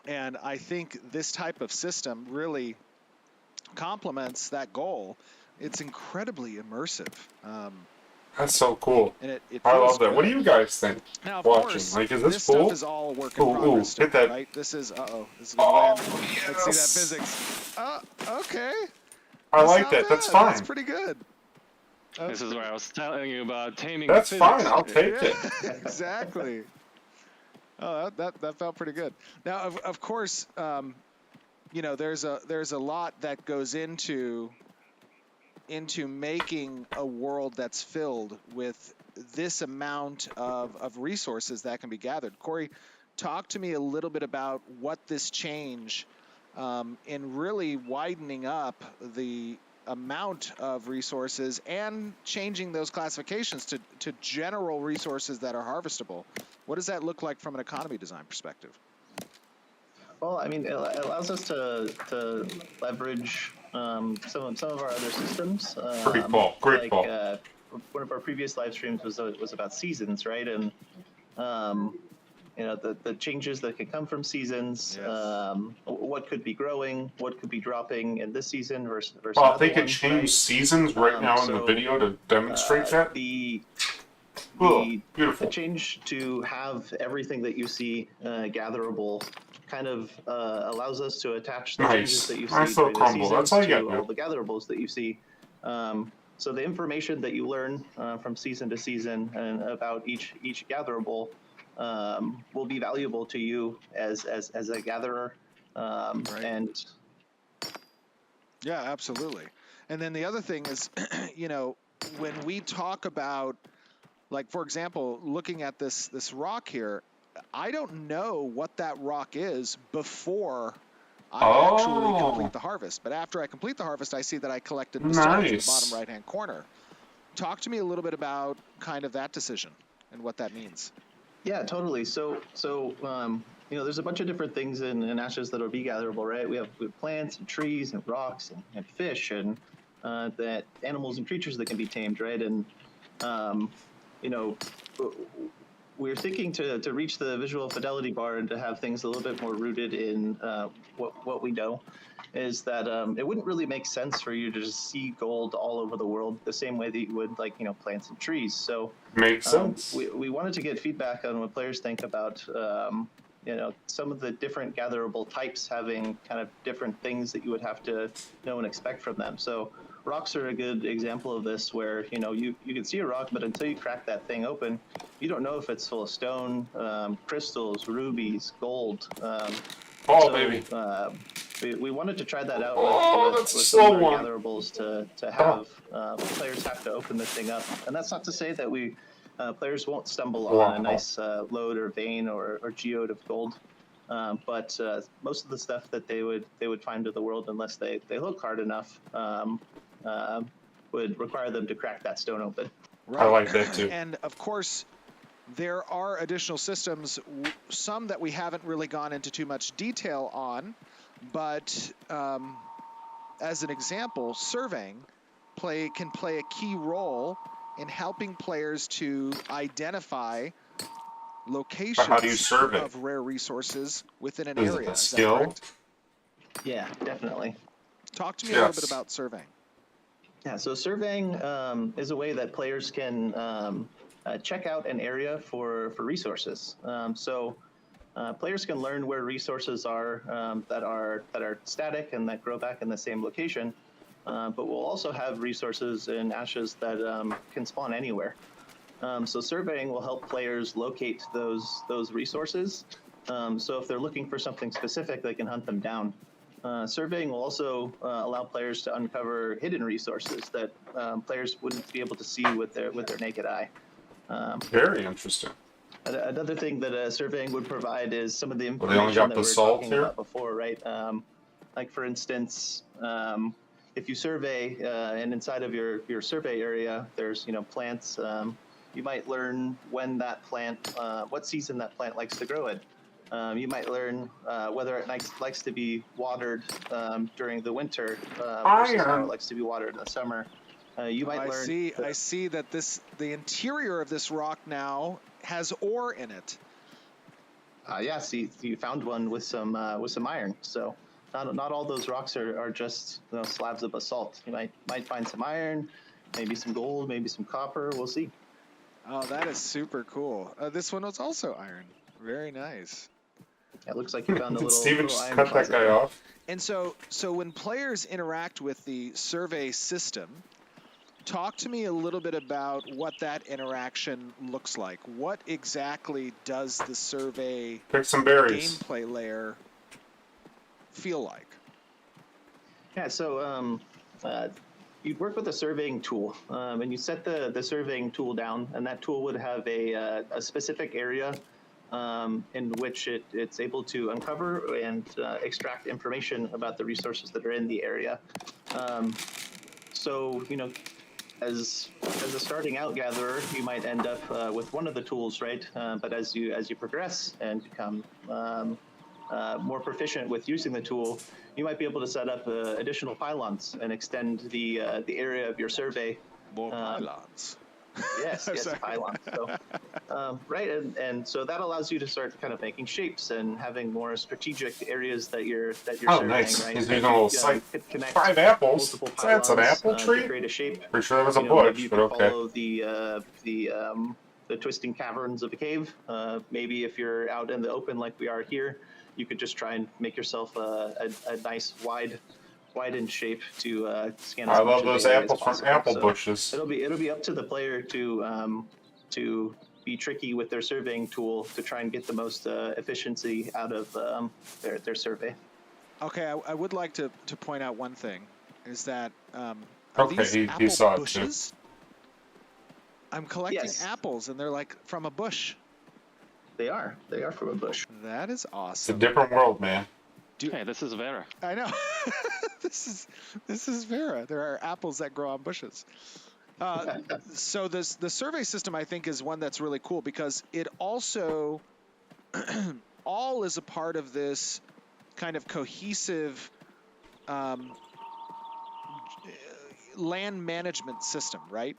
And I think this type of system really complements that goal. It's incredibly immersive. That's so cool. And it I feels love that. What do good. you guys think? Now, of watching? course, Like, is this this cool? stuff is all work in Ooh, progress, ooh, hit that. right? This is, this is gonna land. Let's see that yes. physics. Okay. I That's like not that. That's bad. fine. That's pretty good. This is where I was telling you about taming. That's the physics. fine. I'll take it. Exactly. Oh, that felt pretty good. Now, of course, you know, there's a lot that goes into making a world that's filled with this amount of resources that can be gathered. Corey, talk to me a little bit about what this change in really widening up the amount of resources and changing those classifications to general resources that are harvestable. What does that look like from an economy design perspective? Well, I mean, it allows us to leverage some of our other systems. Great ball. Great ball. One of our previous live streams was about seasons, right? And the changes that could come from seasons, Yes. what could be growing, what could be dropping in this season versus Well, if they another could one, change right? seasons right now in the So, video to demonstrate that. Oh, The beautiful. change to have everything that you see gatherable kind of allows us to attach the changes Nice. that you see Nice little during the crumble. That's seasons how you to got all it. the gatherables that you see. So the information that you learn from season to season and about each gatherable will be valuable to you as a gatherer. Right. And Yeah, absolutely. And then the other thing is, when we talk about, like, for example, looking at this rock here, I don't know what that rock is before I actually complete the harvest. But after I complete the harvest, I see that I collected the stones in the bottom Nice. right-hand corner. Talk to me a little bit about kind of that decision and what that means. yeah, totally. So there's a bunch of different things in ashes that will be gatherable, right? We have plants and trees and rocks and fish and that animals and creatures that can be tamed, right? And we're thinking to reach the visual fidelity bar and to have things a little bit more rooted in what we know is that it wouldn't really make sense for you to just see gold all over the world the same way that you would like plants and trees. So Makes sense. we wanted to get feedback on what players think about some of the different gatherable types having kind of different things that you would have to know and expect from them. So rocks are a good example of this, where you can see a rock, but until you crack that thing open, you don't know if it's full of stone, crystals, rubies, gold. Baby. We wanted to try that out with that's some slow of our one. gatherables to have players have to open this thing up, and that's not to say that we players won't stumble on a nice lode or vein or geode of gold. But most of the stuff that they would find in the world, unless they look hard enough, would require them to crack that stone open. Right. I like that too. And of course, there are additional systems, some that we haven't really gone into too much detail on, but as an example, surveying can play a key role in helping players to identify locations How do you survey? of rare resources within an Is it area. a Is that skill? correct? Yeah, definitely. Talk to me a little bit Yes. about surveying. Yeah, so surveying is a way that players can check out an area for resources. Players can learn where resources are that are static and that grow back in the same location. But we'll also have resources in ashes that can spawn anywhere. So surveying will help players locate those resources. So if they're looking for something specific, they can hunt them down. Surveying will also allow players to uncover hidden resources that players wouldn't be able to see with their naked eye. Very interesting. Another thing that surveying would provide is some of the They information only got that the we were salt talking here? about before, right? Like for instance, if you survey and inside of your survey area, there's plants. You might learn when that plant, what season that plant likes to grow in. You might learn whether it likes to be watered during the winter versus how it likes to be watered in the summer. You might learn. I see that the interior of this rock now has ore in it. Yeah, see, you found one with some iron. So not all those rocks are just slabs of basalt. You might find some iron, maybe some gold, maybe some copper. We'll see. Oh, that is super cool. This one was also iron. Very nice. It looks like you found a Did little. Steven little just iron cut that deposit guy there. off? And so when players interact with the survey system, talk to me a little bit about what that interaction looks like. What exactly does the survey Pick some berries. gameplay layer feel like? Yeah, so you'd work with a surveying tool, and you set the surveying tool down, and that tool would have a specific area in which it's able to uncover and extract information about the resources that are in the area. So as a starting out gatherer, you might end up with one of the tools, right? But as you progress and become more proficient with using the tool, you might be able to set up additional pylons and extend the area of your survey. More pylons. Yes, I'm yes, sorry. pylons. So, right, and so that allows you to start kind of making shapes and having more strategic areas that you're Oh, surveying. nice. Right, He's you using a little sight. could connect 5 apples. multiple That's an pylons apple to tree? create a shape. Pretty sure that was a Maybe bush, you but could okay. follow the twisting caverns of a cave. Maybe if you're out in the open like we are here, you could just try and make yourself a nice widened shape to scan as I much love of the those area as apples from possible. apple So bushes. it'll be up to the player to be tricky with their surveying tool to try and get the most efficiency out of their survey. Okay, I would like to point out one thing, is that are Okay, these he apple saw it too. bushes? I'm collecting Yes. apples, and they're like from a bush. They are from a bush. That is It's a awesome. different world, man. Hey, this is Vera. I know. this is Vera. There are apples that grow on bushes. So the survey system, I think, is one that's really cool because it also all is a part of this kind of cohesive land management system, right?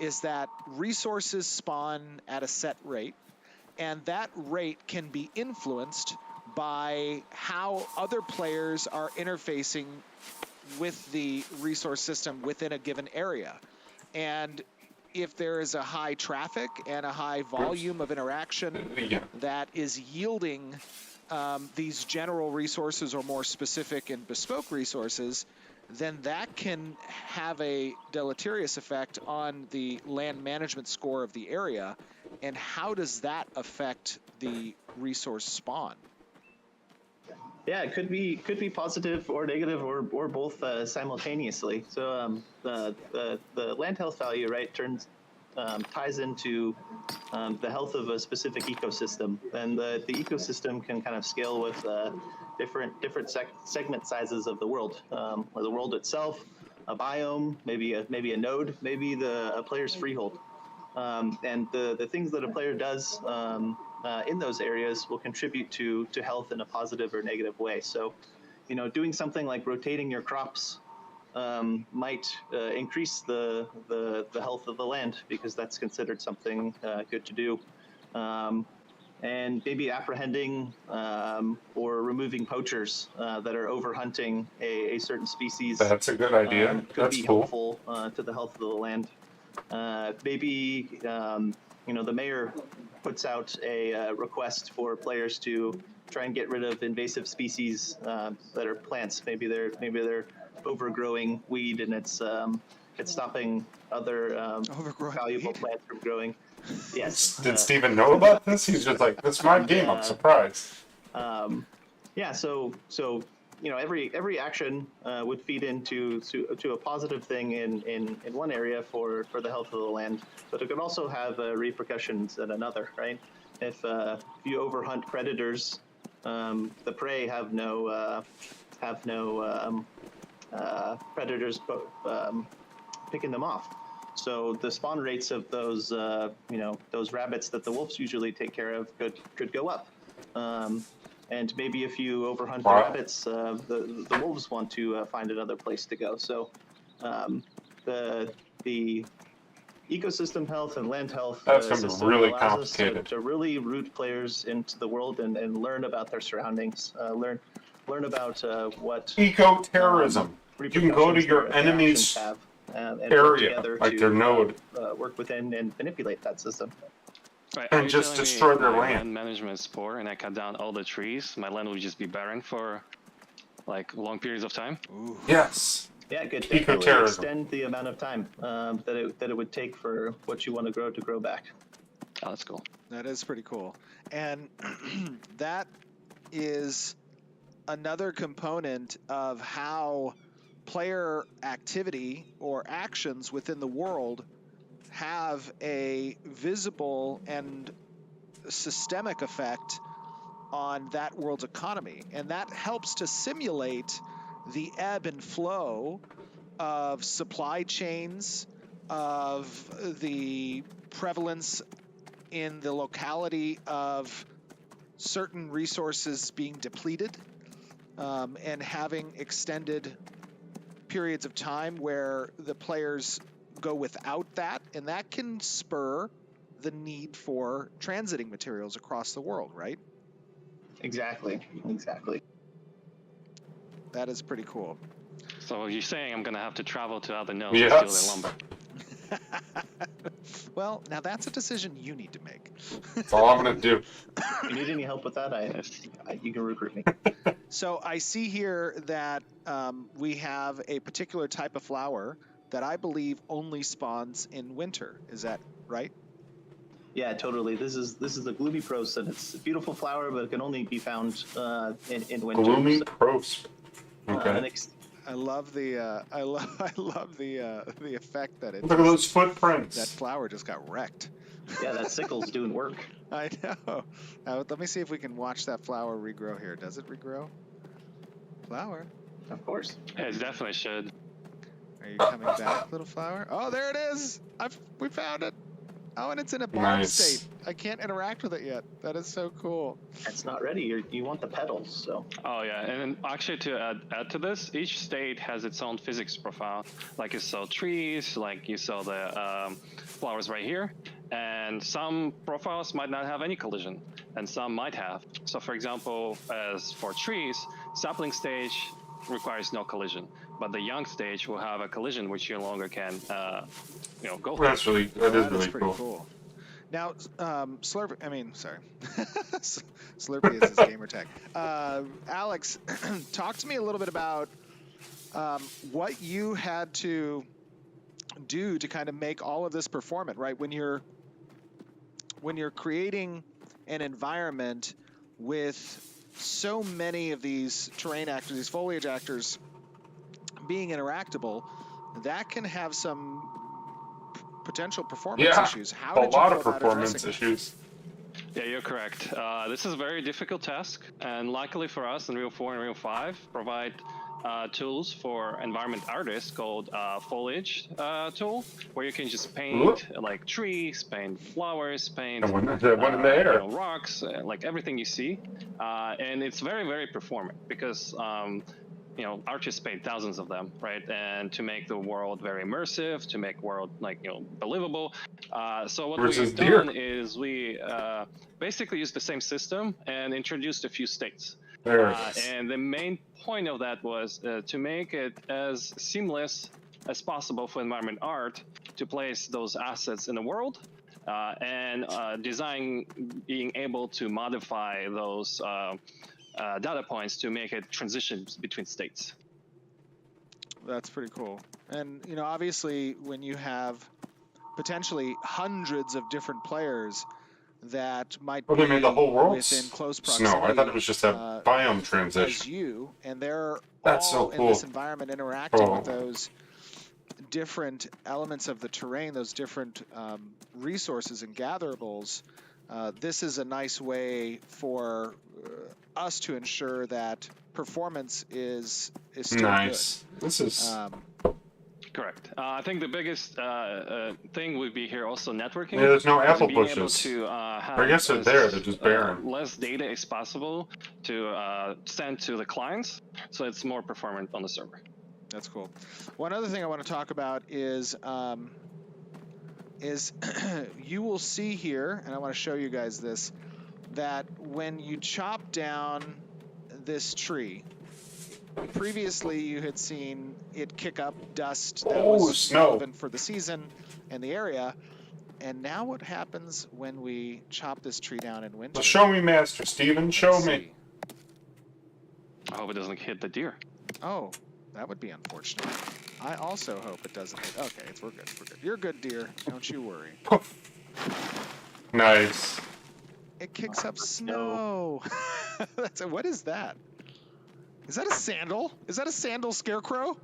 Is that resources spawn at a set rate, and that rate can be influenced by how other players are interfacing with the resource system within a given area. And if there is a high traffic and a high volume of interaction Yeah. that is yielding these general resources or more specific and bespoke resources, then that can have a deleterious effect on the land management score of the area. And how does that affect the resource spawn? Yeah, it could be positive or negative or both simultaneously. So the land health value, right, ties into the health of a specific ecosystem, and the ecosystem can kind of scale with different segment sizes of the world itself, a biome, maybe a node, maybe a player's freehold, and the things that a player does in those areas will contribute to health in a positive or negative way. So, doing something like rotating your crops might increase the health of the land because that's considered something good to do. And maybe apprehending or removing poachers that are overhunting a certain species. That's a good idea. Could That's be cool. helpful to the health of the land. Maybe the mayor puts out a request for players to try and get rid of invasive species that are plants. Maybe they're overgrowing weed and it's stopping other valuable weed? plants from growing. Yes. Did Steven know about this? He's just like, this is my game. I'm surprised. Yeah. So every action would feed into a positive thing in one area for the health of the land, but it could also have repercussions in another, right? If you overhunt predators, the prey have no predators picking them off. So the spawn rates of those rabbits that the wolves usually take care of could go up. And maybe if you overhunt the rabbits, the wolves want to find another place to go. So the ecosystem health and land health That's gonna be system really allows us complicated. to really root players into the world and learn about their surroundings, learn about what Eco-terrorism. You can go to your enemy's area, like their node, work within and manipulate that system. Right, and are you just telling me destroy their my land. management is poor and I cut down all the trees, my land would just be barren for like long periods of time? Ooh. Yes. Yeah, it could definitely Eco-terrorism. extend the amount of time that it would take for what you want to grow back. Oh, that's cool. That is pretty cool. And that is another component of how player activity or actions within the world have a visible and systemic effect on that world's economy. And that helps to simulate the ebb and flow of supply chains, of the prevalence in the locality of certain resources being depleted, and having extended periods of time where the players go without that, and that can spur the need for transiting materials across the world, right? Exactly. That is pretty cool. So you're saying I'm gonna have to travel to other nodes Yes. to steal their lumber? Well, now that's a decision you need to make. That's all I'm gonna do. If you need any help with that, you can recruit me. So I see here that we have a particular type of flower that I believe only spawns in winter. Is that right? Yeah, totally. This is the gloomy pros, and it's a beautiful flower, but it can only be found in winter. Gloomy So, pros. Okay. I love the I love the effect that it. Look at those That footprints. flower just got wrecked. yeah, that sickle's doing work. I know. Let me see if we can watch that flower regrow here. Does it regrow? Flower. Of course. Yeah, it definitely should. Are you coming back, little flower? Oh, there it is. We found it. Oh, and it's in a barn Nice. state. I can't interact with it yet. That is so cool. It's not ready. You want the petals, so. Oh yeah, and then actually to add to this, each state has its own physics profile. Like you saw trees, like you saw the flowers right here, and some profiles might not have any collision, and some might have. So for example, as for trees, sapling stage requires no collision, but the young stage will have a collision which you no longer can, go through. That is really pretty cool. cool. Now, Slurpee, Slurpee is his gamer tag. Alex, talk to me a little bit about what you had to do to kind of make all of this performant, right? When you're creating an environment with so many of these terrain actors, these foliage actors being interactable, that can have some potential performance issues. How a did you lot go of about performance addressing that? issues. Yeah, you're correct. This is a very difficult task, and luckily for us, Unreal 4 and Unreal 5 provide tools for environment artists called foliage tool, where you can just paint like trees, paint flowers, paint And one in the air. rocks, like everything you see, and it's very, very performant because artists paint thousands of them, right? And to make the world very immersive, to make world believable. So what we've done is we basically used the same system and introduced a few states. There it is. And the main point of that was to make it as seamless as possible for environment art to place those assets in the world, and design being able to modify those data points to make it transitions between states. That's pretty cool. And, obviously, when you have potentially hundreds of different players that might be They made the whole world within close proximity. snow. I thought it was just a biome transition. As you, and they're That's all so cool. in this environment interacting with those different elements of the terrain, those different resources and gatherables. This is a nice way for us to ensure that performance is still nice. good. This is Correct. I think the biggest thing would be here also networking. Yeah, there's no apple being bushes. Able to, have I guess they're there. They're just barren. Less data as possible to send to the clients, so it's more performant on the server. That's cool. One other thing I want to talk about is you will see here, and I want to show you guys this, that when you chop down this tree, previously you had seen it kick up dust that was snow. relevant for the season and the area. And now what happens when we chop this tree down in winter? So show me, Master Steven. Show Let's me. see. I hope it doesn't hit the deer. Oh, that would be unfortunate. I also hope it doesn't hit. Okay, we're good. We're good. You're good, dear. Don't you worry. Nice. It kicks up snow. What is that? Is that a sandal? Is that a sandal scarecrow?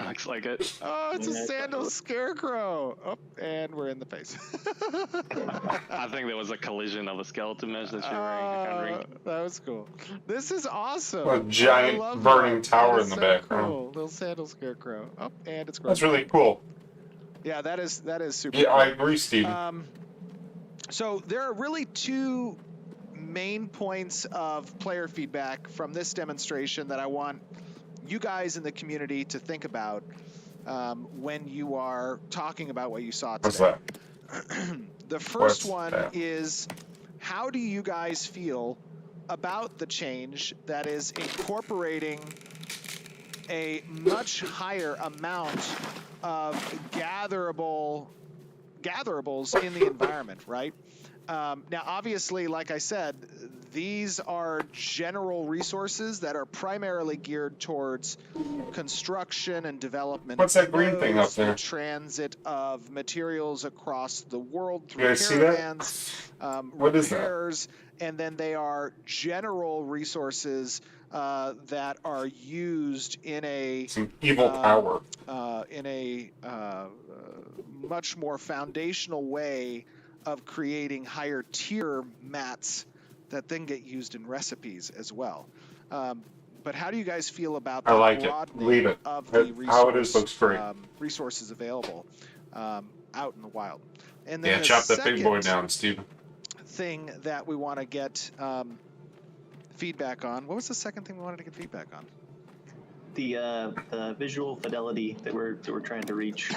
Looks like it. Oh, it's a sandal scarecrow. Oh, and we're in the face. I think there was a collision of the skeleton mesh that you're wearing. That was cool. This is awesome. A giant I love burning that. tower That in is the so background. Cool. Little sandal scarecrow. Oh, and it's growing. That's really cool. Yeah, that is super. Yeah, cool. I agree, Steven. So there are really two main points of player feedback from this demonstration that I want you guys in the community to think about. when you are talking about what you saw What's today. that? The first What's one that? is, how do you guys feel about the change that is incorporating a much higher amount of gatherables in the environment, right? Now, obviously, like I said, these are general resources that are primarily geared towards construction and development. What's that green thing up the there? transit of materials across the world You through guys see that? caravans, What is that? repairs, and then they are general resources that are used in a Some evil power. much more foundational way of creating higher tier mats that then get used in recipes as well. But how do you guys feel about I the like it. broadening Leave it. of the How it is looks great. resources available out in the wild? And then Yeah, the chop that big boy second down, Steven. thing that we want to get feedback on. What was the second thing we wanted to get feedback on? The visual fidelity that we're trying to reach.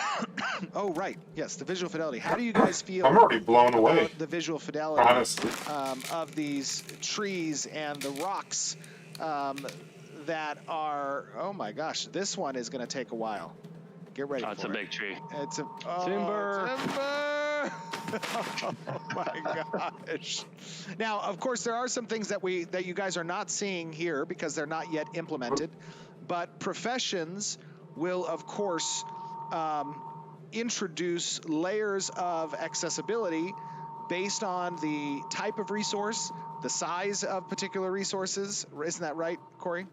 Oh, right. Yes, the visual fidelity. How do you guys feel I'm already blown away. about the visual fidelity Honestly. of these trees and the rocks that are, oh my gosh, this one is going to take a while. Get ready for it. It's a big tree. It's a Timber. Timber. Oh my gosh. Now, of course, there are some things that you guys are not seeing here because they're not yet implemented, but professions will, of course, introduce layers of accessibility based on the type of resource, the size of particular resources. Isn't that right, Corey?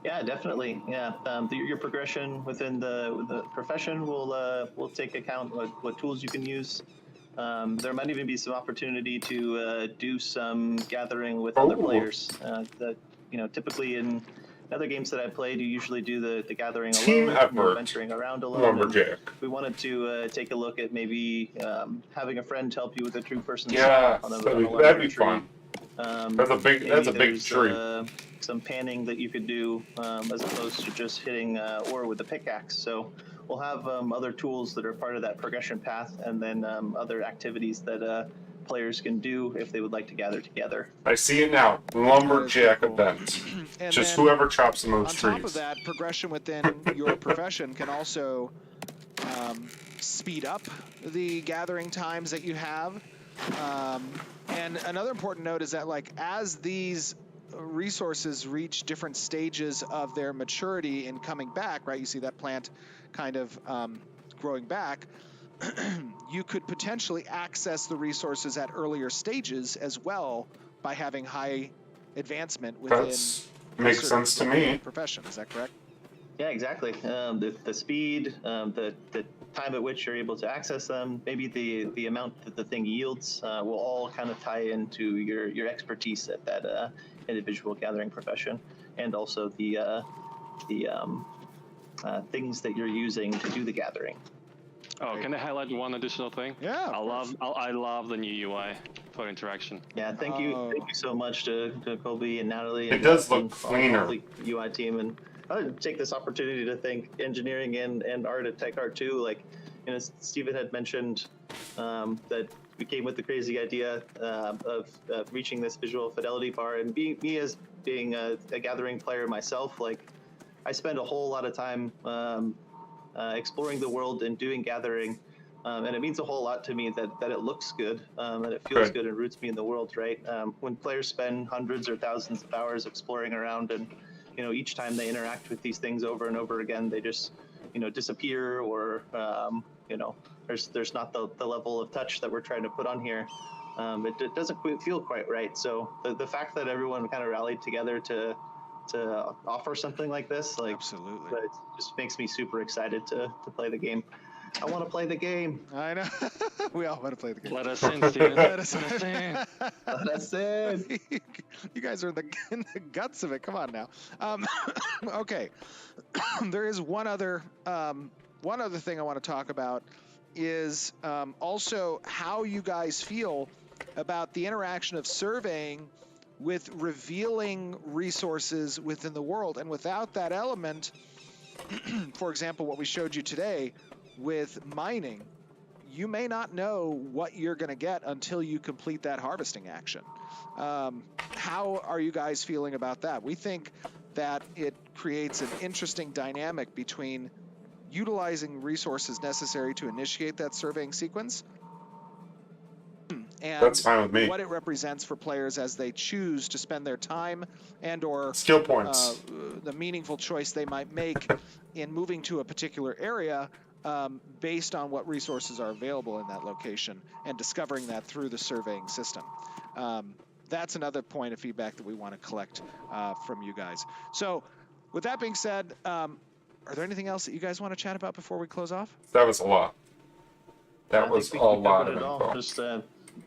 Yeah, definitely. Yeah, your progression within the profession will take account what tools you can use. There might even be some opportunity to do some gathering with other players. That typically in other games that I played, you usually do the gathering Team alone, effort. venturing around alone. Lumberjack. We wanted to take a look at maybe having a friend help you with a true person. Yeah, on a that'd be tree. fun. That's a big tree. Some panning that you could do as opposed to just hitting ore with a pickaxe. So we'll have other tools that are part of that progression path, and then other activities that players can do if they would like to gather together. I see it now. Lumberjack Cool. event. And Just then whoever chops the most on trees. top of that, progression within your profession can also speed up the gathering times that you have. And another important note is that, like, as these resources reach different stages of their maturity in coming back, right? You see that plant kind of growing back. You could potentially access the resources at earlier stages as well by having high advancement within Makes sense to me. profession. Is that correct? Yeah, exactly. The speed, the time at which you're able to access them, maybe the amount that the thing yields will all kind of tie into your expertise at that individual gathering profession, and also the things that you're using to do the gathering. Oh, can I highlight one additional thing? Yeah. I love the new UI for interaction. Yeah, thank you so much to Colby and Natalie. It and does look all cleaner. the UI team, and I would take this opportunity to thank engineering and art at Tech Art too. Like, Steven had mentioned that we came with the crazy idea of reaching this visual fidelity bar, and me as being a gathering player myself, like, I spend a whole lot of time exploring the world and doing gathering, and it means a whole lot to me that it looks good and it feels good and roots me in the world, right? When players spend hundreds or thousands of hours exploring around, and each time they interact with these things over and over again, they just disappear, or there's not the level of touch that we're trying to put on here. It doesn't feel quite right. So the fact that everyone kind of rallied together to offer something like this, like, absolutely, it just makes me super excited to play the game. I want to play the game. I know. We all want to play the game. Let us in, Steven. Let us in. Let us in. You guys are in the guts of it. Come on now. Okay. There is one other thing I want to talk about is also how you guys feel about the interaction of surveying with revealing resources within the world. And without that element, for example, what we showed you today with mining, you may not know what you're going to get until you complete that harvesting action. How are you guys feeling about that? We think that it creates an interesting dynamic between utilizing resources necessary to initiate that surveying sequence and That's fine with me. what it represents for players as they choose to spend their time and or Skill points. the meaningful choice they might make in moving to a particular area based on what resources are available in that location and discovering that through the surveying system. That's another point of feedback that we want to collect from you guys. So with that being said, are there anything else that you guys want to chat about before we close off? That was a lot. That I was a think we lot covered of it all. info. Just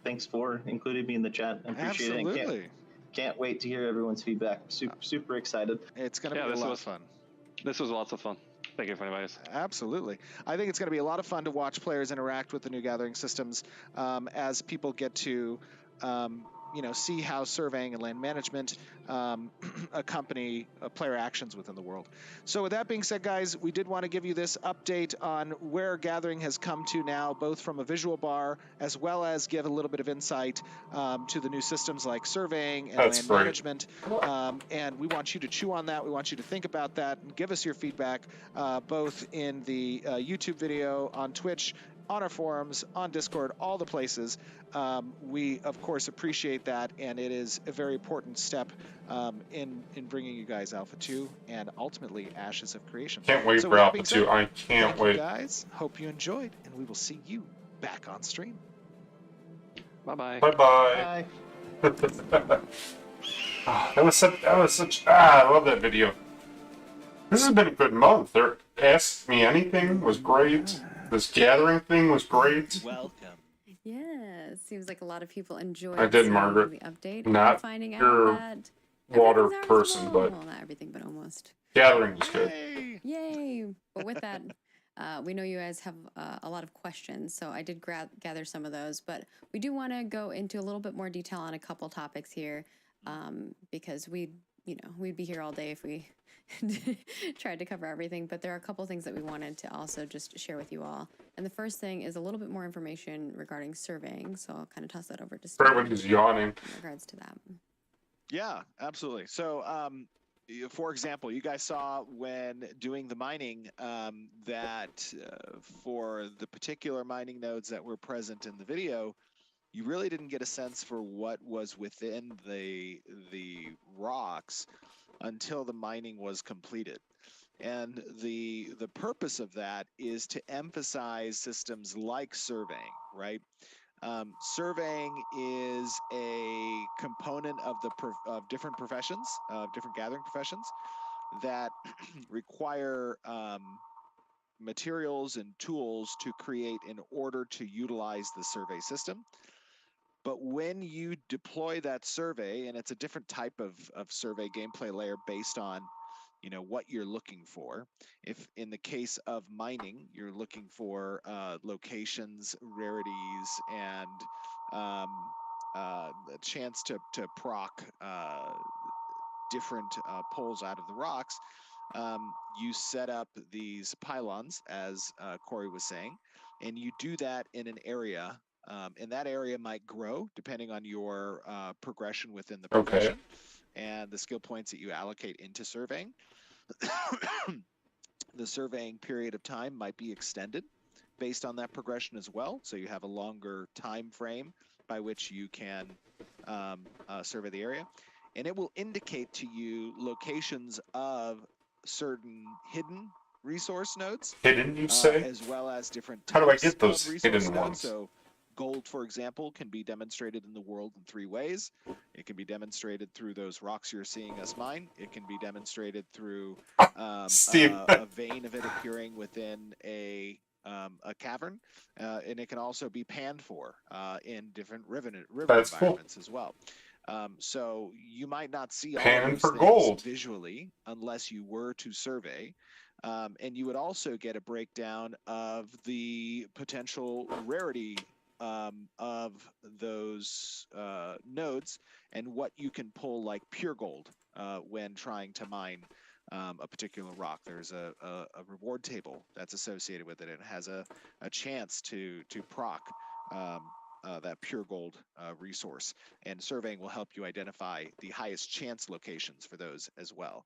thanks for including me in the chat. I appreciate it. Absolutely. And can't wait to hear everyone's feedback. Super excited. It's going to be a lot of fun. This was lots of fun. Thank you for inviting us. Absolutely. I think it's going to be a lot of fun to watch players interact with the new gathering systems as people get to, see how surveying and land management accompany player actions within the world. So with that being said, guys, we did want to give you this update on where gathering has come to now, both from a visual bar as well as give a little bit of insight to the new systems like surveying and land management. And we want you to chew on that. We want you to think about that and give us your feedback, both in the YouTube video, on Twitch, on our forums, on Discord, all the places. We, of course, appreciate that, and it is a very important step in bringing you guys Alpha 2 and ultimately Ashes of Creation. Can't wait So for Alpha 2. I can't thank wait. you guys. Hope you enjoyed, and we will see you back on stream. Bye-bye. Bye-bye. Bye. That was such. I love that video. This has been a good month. There, Ask Me Anything was great. This gathering thing was great. Welcome. Yeah, it seems like a lot of people enjoyed I did, seeing Margaret. the update Not and finding your out that water everything's person, harvestable. but Well, not everything, but almost. gathering was good. Yay! Yay! But with that, we know you guys have a lot of questions, so I did gather some of those. But we do want to go into a little bit more detail on a couple topics here, because we'd be here all day if we tried to cover everything. But there are a couple things that we wanted to also just share with you all. And the first thing is a little bit more information regarding surveying. So I'll kind of toss that over to Steve Everybody's yawning. in regards to that. Yeah, absolutely. So, for example, you guys saw when doing the mining that for the particular mining nodes that were present in the video, you really didn't get a sense for what was within the rocks until the mining was completed. And the purpose of that is to emphasize systems like surveying, right? Surveying is a component of of different professions, different gathering professions that require materials and tools to create in order to utilize the survey system. But when you deploy that survey, and it's a different type of survey gameplay layer based on what you're looking for. If in the case of mining, you're looking for locations, rarities, and a chance to proc different pulls out of the rocks, you set up these pylons, as Corey was saying, and you do that in an area. And that area might grow depending on your progression within the profession and the skill points that you allocate into surveying. The surveying period of time might be extended based on that progression as well. So you have a longer time frame by which you can survey the area. And it will indicate to you locations of certain hidden resource nodes. Hidden, you say? As well as different How types do I get those of resource hidden nodes. ones? So gold, for example, can be demonstrated in the world in 3 ways. It can be demonstrated through those rocks you're seeing us mine. It can be demonstrated through a vein of it appearing within a cavern, and it can also be panned for in different river environments as well. So you might not see all of those things gold visually unless you were to survey. And you would also get a breakdown of the potential rarity of those nodes and what you can pull like pure gold when trying to mine a particular rock. There's a reward table that's associated with it. It has a chance to proc that pure gold resource. And surveying will help you identify the highest chance locations for those as well,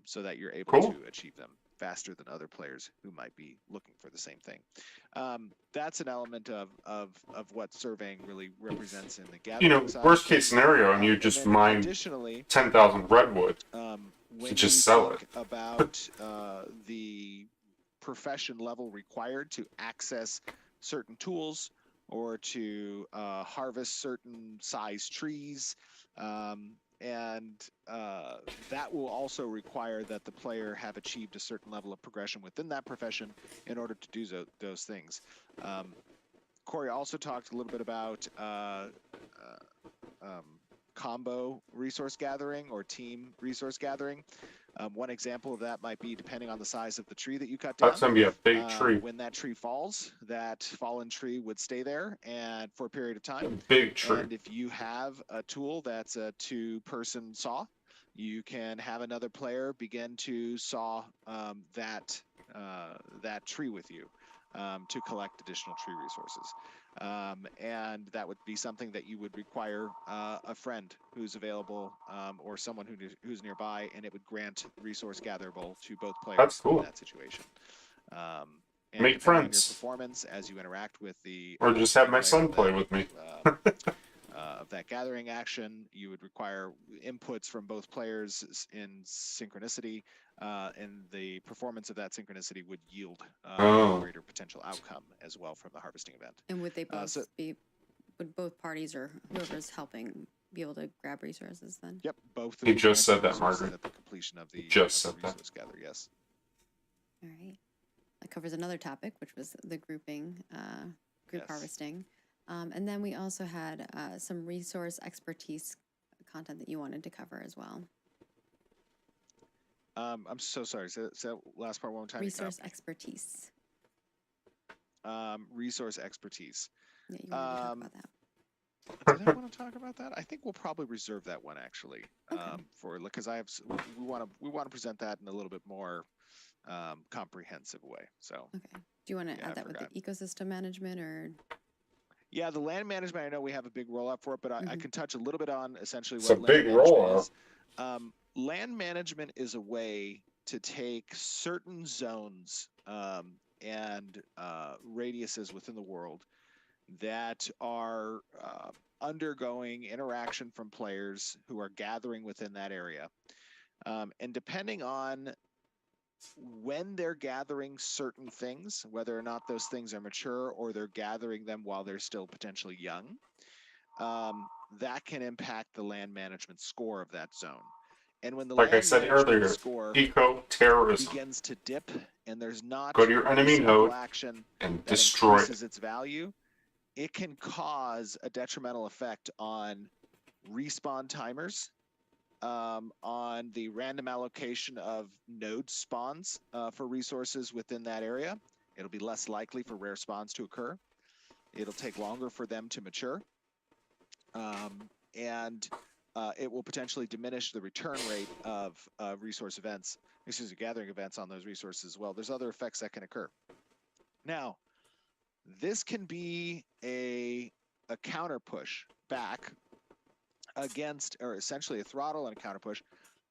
so that you're able Cool. to achieve them faster than other players who might be looking for the same thing. That's an element of what surveying really represents in the gathering side. Worst case scenario, and you just mine additionally 10,000 redwood. When just you sell talk it. about the profession level required to access certain tools or to harvest certain size trees, and that will also require that the player have achieved a certain level of progression within that profession in order to do those things. Corey also talked a little bit about combo resource gathering or team resource gathering. One example of that might be, depending on the size of the tree that you cut down. That's going to be a big tree. When that tree falls, that fallen tree would stay there and for a period of time. Big tree. And if you have a tool that's a 2-person saw, you can have another player begin to saw that tree with you to collect additional tree resources. And that would be something that you would require a friend who's available or someone who's nearby, and it would grant resource gatherable to both players. That's cool. In that situation. And make depending on your friends. performance as you interact with the Or just have my son play with me. Of that gathering action, you would require inputs from both players in synchronicity, and the performance of that synchronicity would yield a greater potential outcome as well from the harvesting event. And would they both would both parties or whoever's helping be able to grab resources then? Yep, both. He just said that, Margaret. At the completion of the said that. resource gather, yes. All right. That covers another topic, which was the grouping, group Yes. harvesting. And then we also had some resource expertise content that you wanted to cover as well. I'm so sorry. Say that last part one more time. Resource expertise. Resource expertise. Yeah, you wanted to talk about that. Did I want to talk about that? I think we'll probably reserve that one actually, for because we want to present that in a little bit more comprehensive way. So. Okay. Do you want to add that with the ecosystem management or? Yeah, the land management, I know we have a big rollout for it, but I can touch a little bit on essentially It's what a land big management rollout. is. Land management is a way to take certain zones and radiuses within the world that are undergoing interaction from players who are gathering within that area. And depending on when they're gathering certain things, whether or not those things are mature or they're gathering them while they're still potentially young, that can impact the land management score of that zone. And when the Like I land said management earlier, score eco-terrorism. begins to dip and there's not Go to your enemy single node action and that destroy increases it. its value, it can cause a detrimental effect on respawn timers, on the random allocation of node spawns for resources within that area. It'll be less likely for rare spawns to occur. It'll take longer for them to mature. And it will potentially diminish the return rate of gathering events on those resources as well. There's other effects that can occur. Now, this can be a counter push back against, or essentially a throttle and a counter push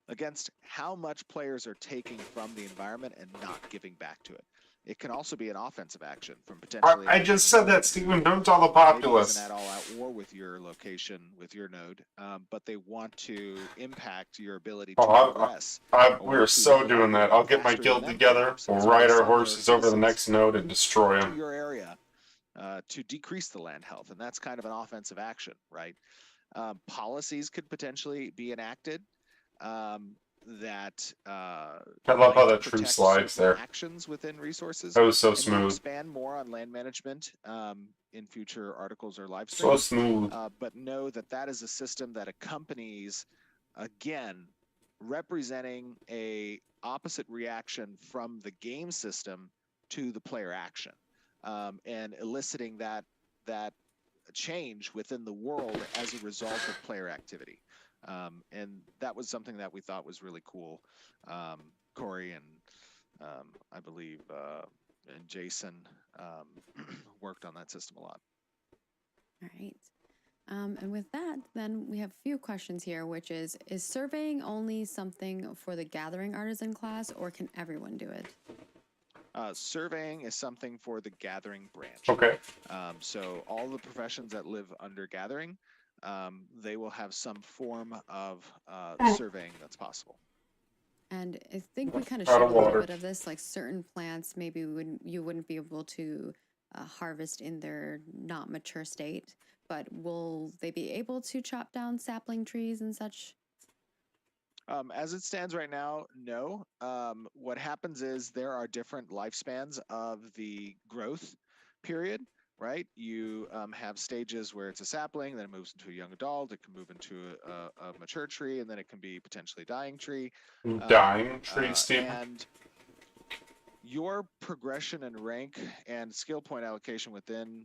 against how much players are taking from the environment and not giving back to it. It can also be an offensive action from potentially. I just said that, Stephen. Don't tell the Maybe populace. isn't at all out war with your location, with your node, but they want to impact your ability to progress. We're so doing that. I'll get my guild together. We'll ride our horses over the next node and destroy to them. your area to decrease the land health, and that's kind of an offensive action, right? Policies could potentially be enacted that I love how that tree protect slides certain there. actions within resources. That was so And we'll smooth. expand more on land management in future articles or live So streams. smooth. But know that that is a system that accompanies, again, representing a opposite reaction from the game system to the player action, and eliciting that change within the world as a result of player activity. And that was something that we thought was really cool. Corey and I believe and Jason worked on that system a lot. All right. And with that, then we have a few questions here, which is surveying only something for the gathering artisan class, or can everyone do it? Surveying is something for the gathering branch. Okay. So all the professions that live under gathering, they will have some form of surveying that's possible. And I think we kind of Out showed of a little water. bit of this, like certain plants maybe you wouldn't be able to harvest in their not mature state, but will they be able to chop down sapling trees and such? As it stands right now, no. What happens is there are different lifespans of the growth period, right? You have stages where it's a sapling, then it moves into a young adult, it can move into a mature tree, and then it can be potentially a dying tree. Dying tree, Steve. And your progression and rank and skill point allocation within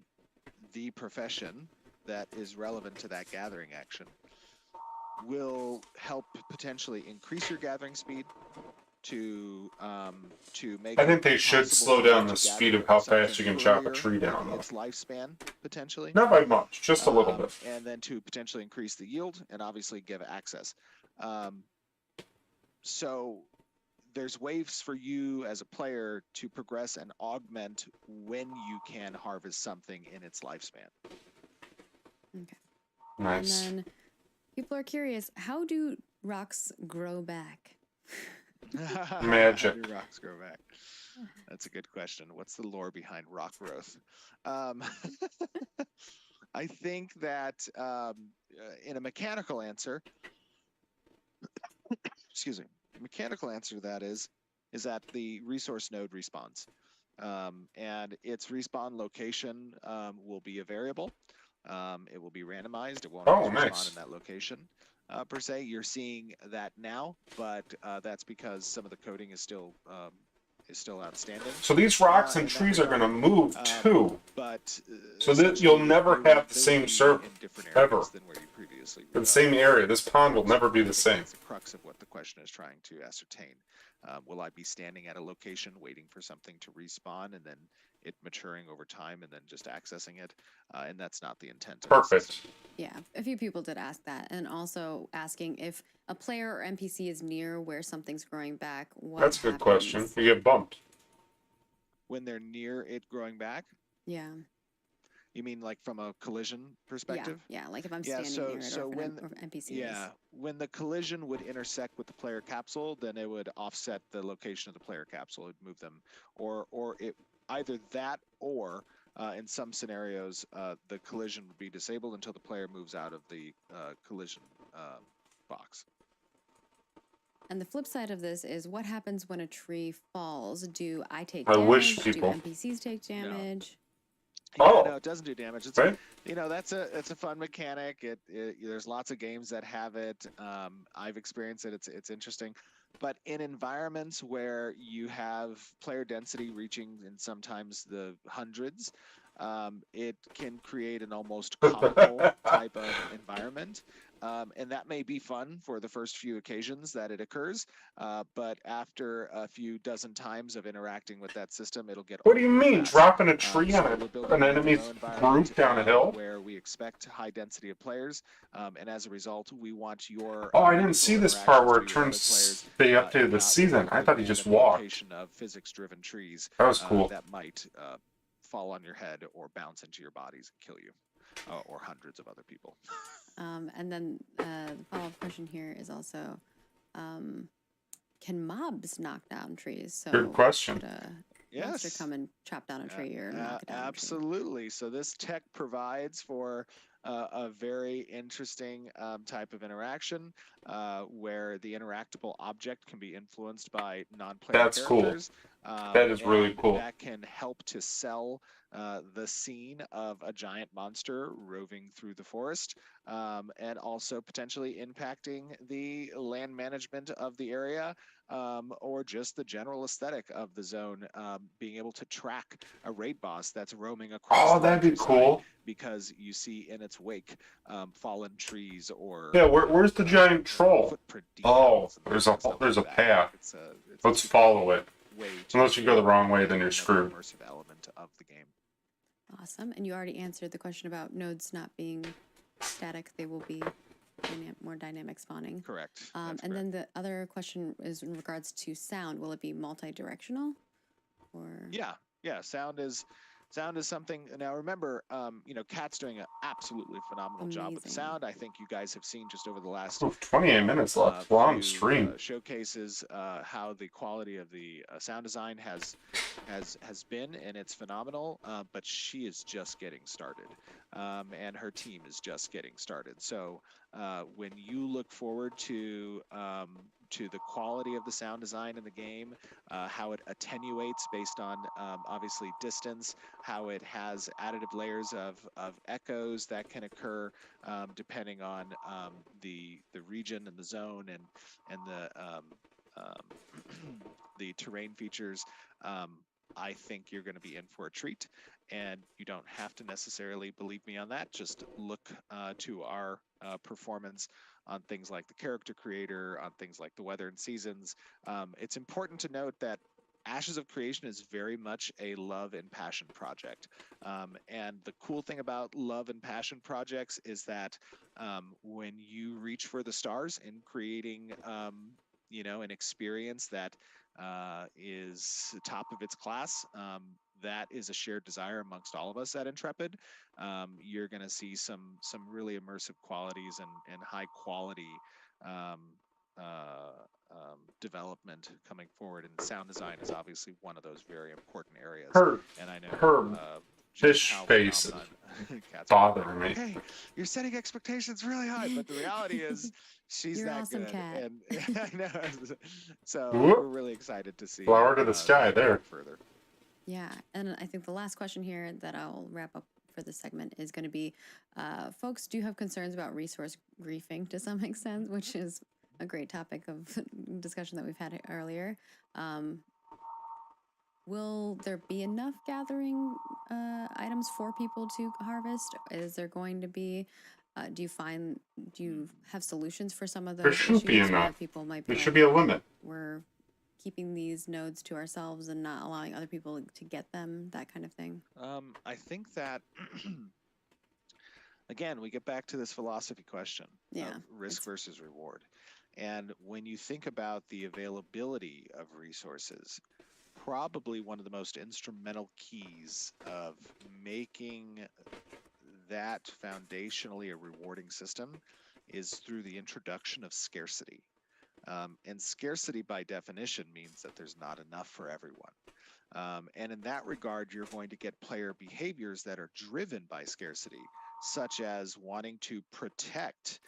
the profession that is relevant to that gathering action will help potentially increase your gathering speed to make. I think they it should possible slow for you down to the gather speed of how something fast you can chop a earlier tree down, in though. its lifespan potentially. Not by much, just a little bit. And then to potentially increase the yield and obviously give access. So there's ways for you as a player to progress and augment when you can harvest something in its lifespan. Okay. Nice. And then people are curious, how do rocks grow back? Magic. How do rocks grow back? That's a good question. What's the lore behind rock growth? I think that in a mechanical answer, excuse me, mechanical answer to that is that the resource node respawns, and its respawn location will be a variable. It will be randomized. It won't always respawn in that location per se. You're seeing that now, but that's because some of the coding is still outstanding. So these rocks and trees are going to move too. But so that you'll never have the same server ever. Than where you previously the same area. This pond will never be the same. That's the crux of what the question is trying to ascertain. Will I be standing at a location waiting for something to respawn and then it maturing over time and then just accessing it? And that's not the intent of the system. Yeah, a few people did ask that, and also asking if a player or NPC is near where something's growing back. That's a good question. You get bumped. When they're near it growing back? Yeah. You mean like from a collision perspective? Yeah, like if I'm standing near it or when NPC is. When the collision would intersect with the player capsule, then it would offset the location of the player capsule. It would move them, or it either that or in some scenarios the collision would be disabled until the player moves out of the collision box. And the flip side of this is what happens when a tree falls? Do I take damage? I wish people. Do NPCs take damage? No. Yeah, no, it doesn't do damage. It's, right? That's a fun mechanic. There's lots of games that have it. I've experienced it. It's interesting. But in environments where you have player density reaching in sometimes the hundreds, it can create an almost comical type of environment. And that may be fun for the first few occasions that it occurs, but after a few dozen times of interacting with that system, it'll get. What do you mean, dropping a tree on an enemy's group down a hill? Where we expect high density of players, and as a result, we want your. Oh, I didn't see this part where it turns they updated the season. I thought he just walked. Of physics-driven trees. That was cool. That might fall on your head or bounce into your bodies and kill you, or hundreds of other people. And then the follow-up question here is also, can mobs knock down trees? So good question. Yes. Monster come and chop down a tree or knock it down. Absolutely. So this tech provides for a very interesting type of interaction where the interactable object can be influenced by non-player characters. Cool. That is really cool. That can help to sell the scene of a giant monster roving through the forest, and also potentially impacting the land management of the area, or just the general aesthetic of the zone, being able to track a raid boss that's roaming across Oh, the that'd be countryside cool. because you see in its wake fallen trees or Yeah, where's the giant troll? footprint Oh, details and there's a stuff like that. path. It's a Let's super follow cool it. way to Unless you go the wrong way, then you're another screwed. immersive element of the game. Awesome. And you already answered the question about nodes not being static. They will be more dynamic spawning. Correct. And then the other question is in regards to sound. Will it be multi-directional? Or yeah, sound is something. Now remember, Kat's doing an absolutely phenomenal job with the Amazing. sound. I think you guys have seen just over the last Ooh, 28 minutes left. Well, on few, stream. showcases how the quality of the sound design has been, and it's phenomenal. But she is just getting started, and her team is just getting started. So when you look forward to the quality of the sound design in the game, how it attenuates based on obviously distance, how it has additive layers of echoes that can occur depending on the region and the zone and the terrain features. I think you're going to be in for a treat, and you don't have to necessarily believe me on that. Just look to our performance on things like the character creator, on things like the weather and seasons. It's important to note that Ashes of Creation is very much a love and passion project. And the cool thing about love and passion projects is that when you reach for the stars in creating, an experience that is top of its class, that is a shared desire amongst all of us at Intrepid. You're going to see some really immersive qualities and high quality development coming forward, and sound design is obviously one of those very important areas. And I know Her just fish how face is Kat's bothering me. Hey, you're setting expectations really high, but the reality is she's You're that awesome, good. Kat. And I know. So Whoop. we're really excited to see Flower to the sky that there. further. Yeah, and I think the last question here that I'll wrap up for this segment is going to be, folks do have concerns about resource griefing to some extent, which is a great topic of discussion that we've had earlier. Will there be enough gathering items for people to harvest? Is there going to be? Do you have solutions for some of There those should be issues where enough. people might be There like, should be a limit. we're keeping these nodes to ourselves and not allowing other people to get them, that kind of thing? I think that again, we get back to this philosophy question of risk versus reward. And when you think about the availability of resources, probably one of the most instrumental keys of making that foundationally a rewarding system is through the introduction of scarcity. And scarcity by definition means that there's not enough for everyone. And in that regard, you're going to get player behaviors that are driven by scarcity, such as wanting to protect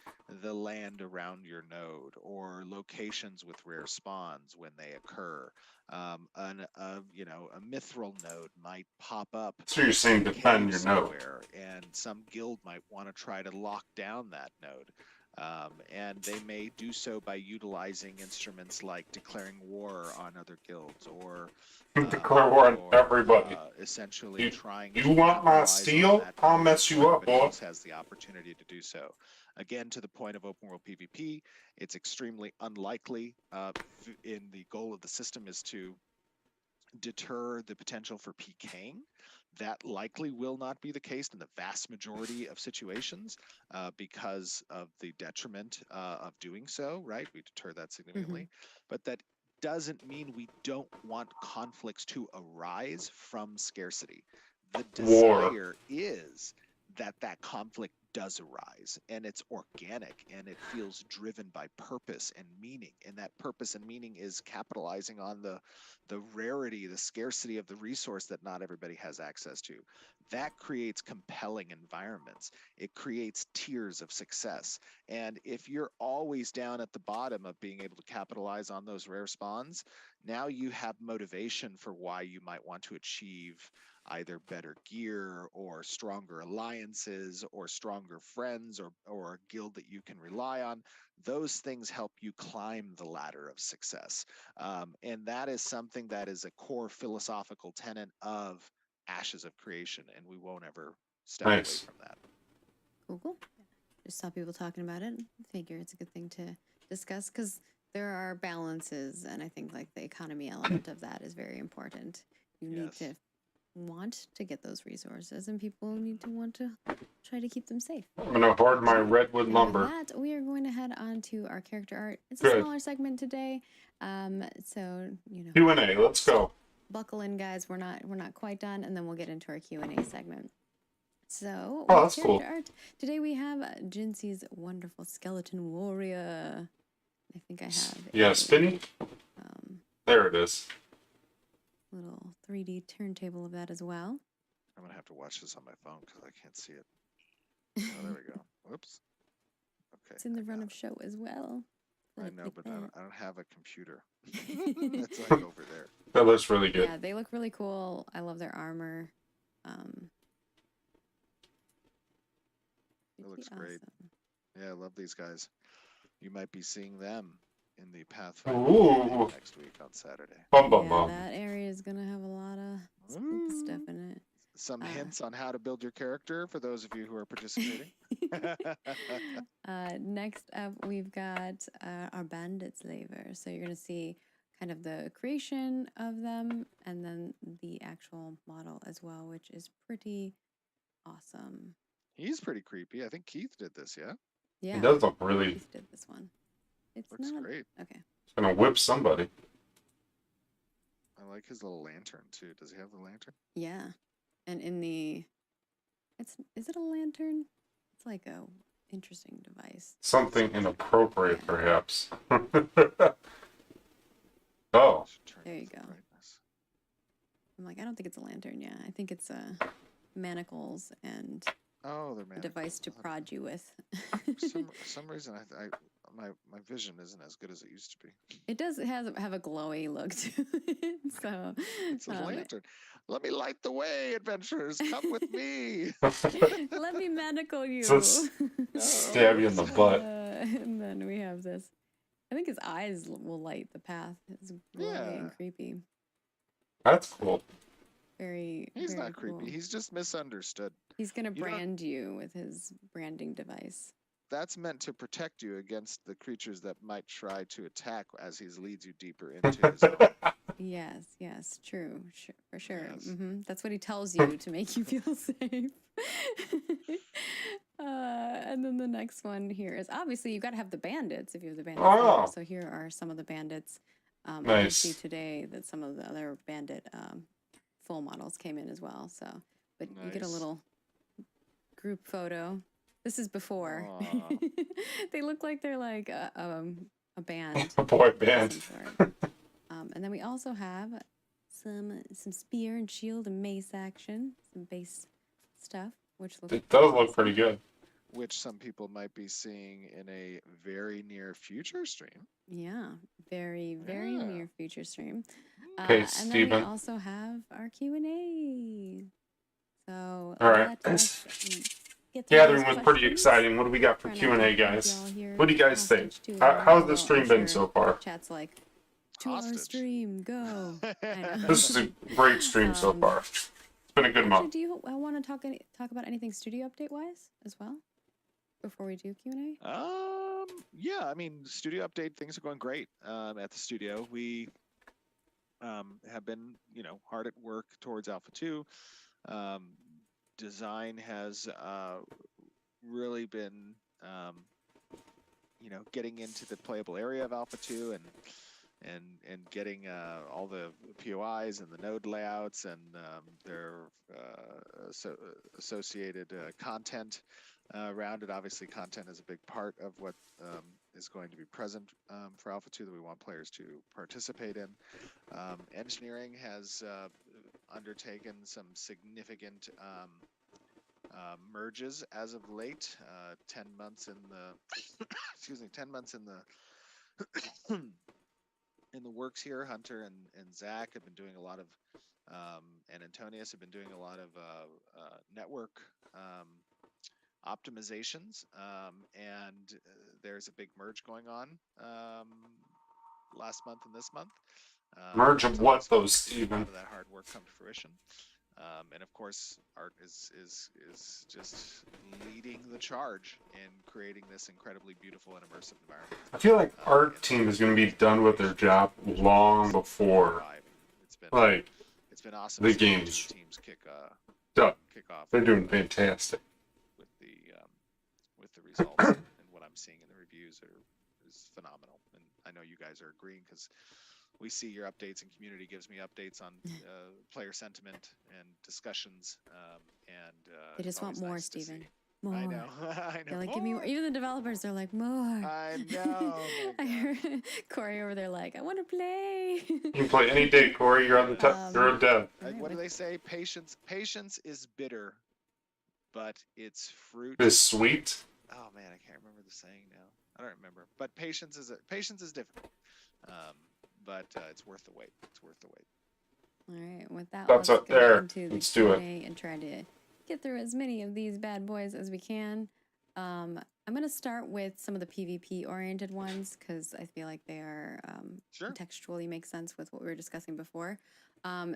the land around your node or locations with rare spawns when they occur. A mithril node might pop up. So you're saying defend your node. And some guild might want to try to lock down that node. And they may do so by utilizing instruments like declaring war on other guilds or declare war on everybody. Essentially trying to you want my capitalize on steel? that I'll node mess you before up, everybody boy. else has the opportunity to do so. Again, to the point of open world PvP, it's extremely unlikely in the goal of the system is to deter the potential for PKing. That likely will not be the case in the vast majority of situations because of the detriment of doing so, right? We deter that significantly. But that doesn't mean we don't want conflicts to arise from scarcity. The desire is that conflict does arise, and it's organic, and it feels driven by purpose and meaning, and that purpose and meaning is capitalizing on the rarity, the scarcity of the resource that not everybody has access to. That creates compelling environments. It creates tiers of success. And if you're always down at the bottom of being able to capitalize on those rare spawns, now you have motivation for why you might want to achieve either better gear or stronger alliances or stronger friends or a guild that you can rely on. Those things help you climb the ladder of success. And that is something that is a core philosophical tenet of Ashes of Creation, and we won't ever step away Nice. from that. Cool. Just saw people talking about it. Figure it's a good thing to discuss because there are balances, and I think like the economy element of that is very important. You need Yes. to want to get those resources, and people need to want to try to keep them safe. I'm gonna hoard my redwood And lumber. with that, we are going to head on to our character art. It's a Good. smaller segment today, so you know. Q&A. Let's go. Buckle in, guys. We're not quite done, and then we'll get into our Q&A segment. So, Oh, with that's cool. character art today we have Jinxie's wonderful skeleton warrior. I think I have Yeah, a, spinny. There it is. little 3D turntable of that as well. I'm gonna have to watch this on my phone because I can't see it. Oh, there we go. Whoops. Okay. It's in the I run got of show as well. it. I Like know, but I that. don't have a computer. It's like over there. That looks really good. Yeah, they look really cool. I love their armor. It looks pretty great. awesome. Yeah, I love these guys. You might be seeing them in the Pathfinder Ooh. next week on Saturday. Bum bum Yeah, bum. that area is gonna have a lot of spooky stuff in it. Some hints on how to build your character for those of you who are participating. Next up, we've got our bandit slaver. So you're going to see kind of the creation of them and then the actual model as well, which is pretty awesome. He's pretty creepy. I think Keith did this, yeah? Yeah, He does look really. Keith did this one. It's Looks not great. okay. He's gonna whip somebody. I like his little lantern too. Does he have the lantern? Yeah, and in the, is it a lantern? It's like a interesting device. Something inappropriate, Yeah. perhaps. Oh, Should turn There you off the go. brightness. I'm like, I don't think it's a lantern. Yeah, I think it's manacles and Oh, they're a man. device to prod you with. For some reason, my vision isn't as good as it used to be. It does have a glowy look to it. So It's a lantern. Let me light the way, adventurers. Come with me. let me manacle you. So stab you in the butt. And then we have this. I think his eyes will light the path. It's glowy Yeah. and creepy. That's cool. He's very not creepy. cool. He's just misunderstood. He's gonna You don't- brand you with his branding device. That's meant to protect you against the creatures that might try to attack as he leads you deeper into his home. Yes, true, for sure. Yes. That's what he tells you to make you feel safe. And then the next one here is obviously you got to have the bandits if you have the bandits. there. Oh. So here are some of the bandits. I did Nice. see today that some of the other bandit full models came in as well. So, but you get a Nice. little group photo. This is before. Aw. They look like they're like a band. A boy of band. some sort. And then we also have some spear and shield and mace action, some base stuff, which looks It does look pretty good. Which some people might be seeing in a very near future stream. Yeah, very Yeah. near future stream. Okay, And then Steven. we also have our Q&A. So All right. let us get through Gathering those was pretty questions. exciting. What do we got for Try not Q&A, to keep guys? y'all here What do you guys think? hostage too How's long, the although stream I'm been sure so far? Chat's like 2 hour Hostage. stream, go. I know. This is a great stream so far. It's been a good Actually, month. do you want to talk about anything studio update wise as well before we do Q&A? Yeah, I mean, studio update, things are going great at the studio. We have been, hard at work towards Alpha 2. Design has really been, getting into the playable area of Alpha 2 and getting all the POIs and the node layouts and their associated content around it. Obviously, content is a big part of what is going to be present for Alpha 2 that we want players to participate in. Engineering has undertaken some significant merges as of late. 10 months in the 10 months in the in the works here. Hunter and Zach have been doing a lot of, and Antonius have been doing a lot of network optimizations, and there's a big merge going on last month and this month. Merge of what, though, A Steven? lot of that hard work come to fruition. And of course, Art is just leading the charge in creating this incredibly beautiful and immersive environment. I feel like Art team is going to be done with their job long before, like, it's been awesome. the seeing game's two teams kick done. off. They're doing fantastic. With the results and what I'm seeing in the reviews is phenomenal. And I know you guys are agreeing because we see your updates, and community gives me updates on player sentiment and discussions. They just want more, Steven. More. I know. I know. They're like, give me more. Even the developers, they're like, more. I know. I heard Corey over there like, I want to play. You can play any day, Corey. You're on the top. You're a dev. What do they say? Patience is bitter, but its fruit Is sweet. Oh man, I can't remember the saying now. I don't remember. But patience is difficult. But it's worth the wait. It's worth the wait. All right, with that, That's let's up go there. into the Let's do it. Q&A and try to get through as many of these bad boys as we can. I'm going to start with some of the PvP-oriented ones because I feel like they are Sure. contextually make sense with what we were discussing before.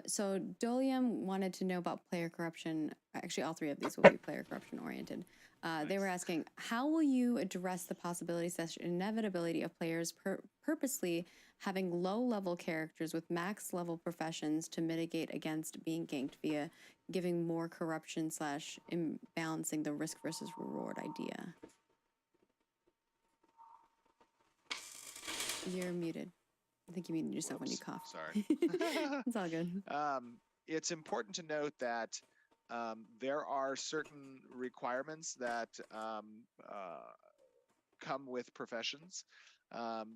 So Dolium wanted to know about player corruption. Actually, all three of these will be player corruption-oriented. They were asking, how will you address the possibility/inevitability of players purposely having low-level characters with max-level professions to mitigate against being ganked via giving more corruption/imbalancing the risk versus reward idea? You're muted. I think you muted yourself when you coughed. Sorry. It's all good. It's important to note that there are certain requirements that come with professions.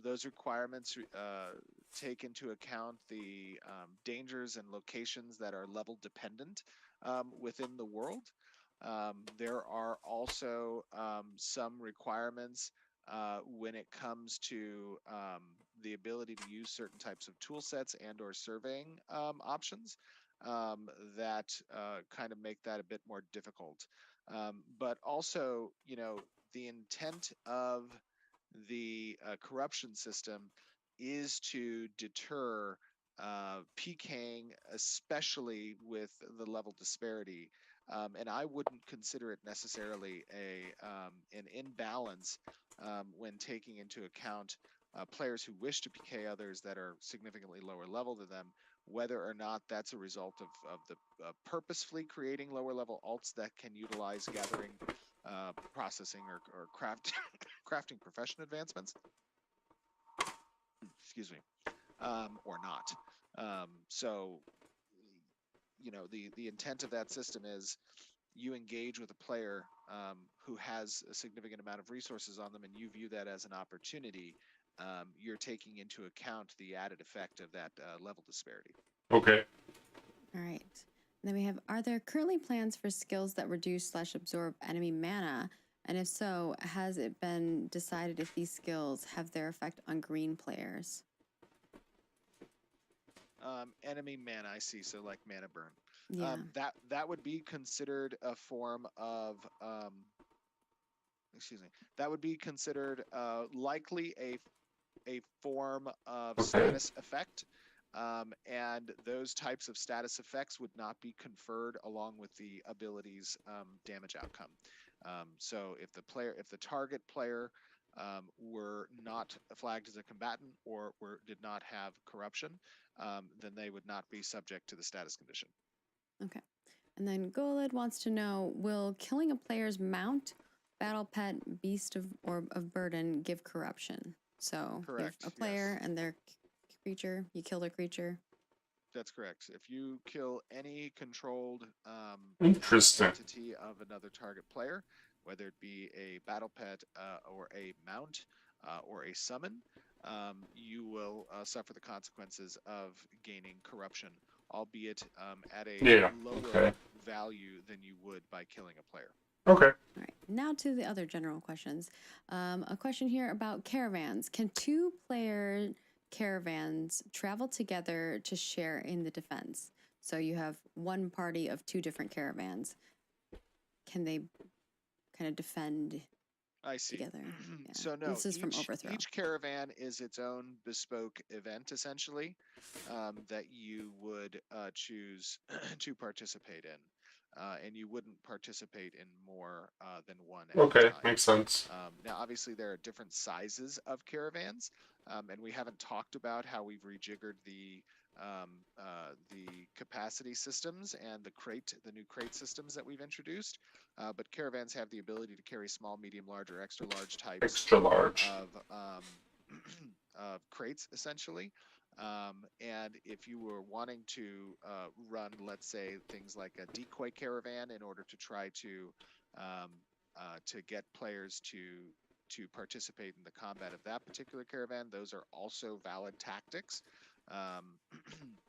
Those requirements take into account the dangers and locations that are level dependent within the world. There are also some requirements when it comes to the ability to use certain types of tool sets and or surveying options that kind of make that a bit more difficult. But also, the intent of the corruption system is to deter PKing, especially with the level disparity. And I wouldn't consider it necessarily an imbalance when taking into account players who wish to PK others that are significantly lower level than them, whether or not that's a result of the purposefully creating lower level alts that can utilize gathering, processing, or crafting profession advancements. Excuse me, or not. So, the intent of that system is you engage with a player who has a significant amount of resources on them, and you view that as an opportunity. You're taking into account the added effect of that level disparity. Okay. All right. And then we have, are there currently plans for skills that reduce/absorb enemy mana? And if so, has it been decided if these skills have their effect on green players? Enemy mana, I see. So like mana burn. Yeah. That would be considered a form of excuse me. That would be considered likely a form of status effect. And those types of status effects would not be conferred along with the ability's damage outcome. So if the target player were not flagged as a combatant or did not have corruption, then they would not be subject to the status condition. Okay. And then Golid wants to know, will killing a player's mount, battle pet, beast of burden give corruption? So Correct, if a player yes. and their creature, you kill their creature. That's correct. If you kill any controlled Interesting. entity of another target player, whether it be a battle pet or a mount or a summon, you will suffer the consequences of gaining corruption, albeit at a lower value than you would by killing a player. Okay. All right. Now to the other general questions. A question here about caravans. Can two caravans travel together to share in the defense. So you have one party of two different caravans. Can they kind of defend I see. together? Yeah. So no, This is from Overthrow. each caravan is its own bespoke event, essentially, that you would choose to participate in. And you wouldn't participate in more than one at a Okay, time. makes sense. Now, obviously, there are different sizes of caravans, and we haven't talked about how we've rejiggered the capacity systems and the new crate systems that we've introduced. But caravans have the ability to carry small, medium, large, or extra large types Extra large. of crates, essentially. And if you were wanting to run, let's say, things like a decoy caravan in order to try to get players to participate in the combat of that particular caravan, those are also valid tactics.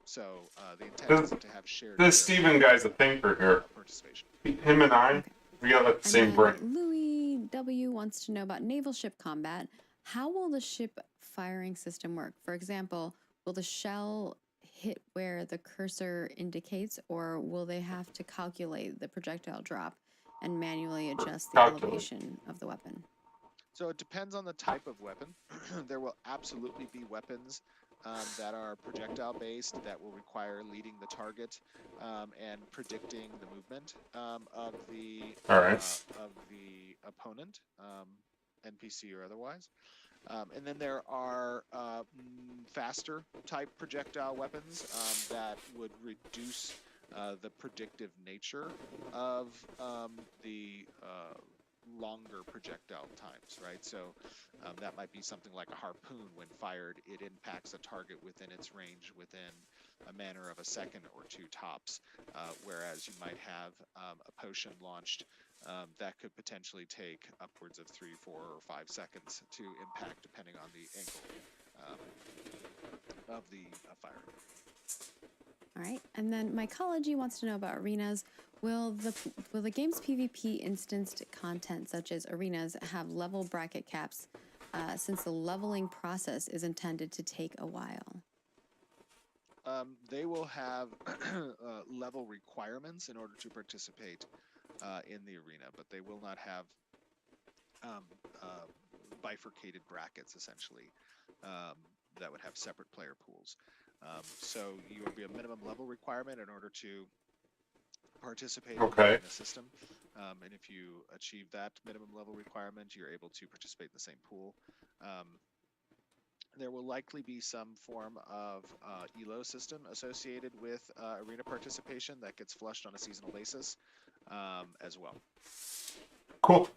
So the intent isn't to have shared. This Steven guy's a thinker here. Participation. Him and I, we got the same brain. Louis W wants to know about naval ship combat. How will the ship firing system work? For example, will the shell hit where the cursor indicates, or will they have to calculate the projectile drop and manually adjust the elevation of the weapon? So it depends on the type of weapon. There will absolutely be weapons that are projectile based that will require leading the target and predicting the movement of the opponent, NPC or otherwise. And then there are faster type projectile weapons that would reduce the predictive nature of the longer projectile times, right? So that might be something like a harpoon. When fired, it impacts a target within its range within a matter of a second or two tops, whereas you might have a potion launched that could potentially take upwards of 3, 4, or 5 seconds to impact, depending on the angle of the fire. All right, and then Mycology wants to know about arenas. Will the game's PvP instanced content, such as arenas, have level bracket caps, since the leveling process is intended to take a while? They will have level requirements in order to participate in the arena, but they will not have bifurcated brackets, essentially, that would have separate player pools. So you will be a minimum level requirement in order to participate in the system. And if you achieve that minimum level requirement, you're able to participate in the same pool. There will likely be some form of ELO system associated with arena participation that gets flushed on a seasonal basis as well. Cool.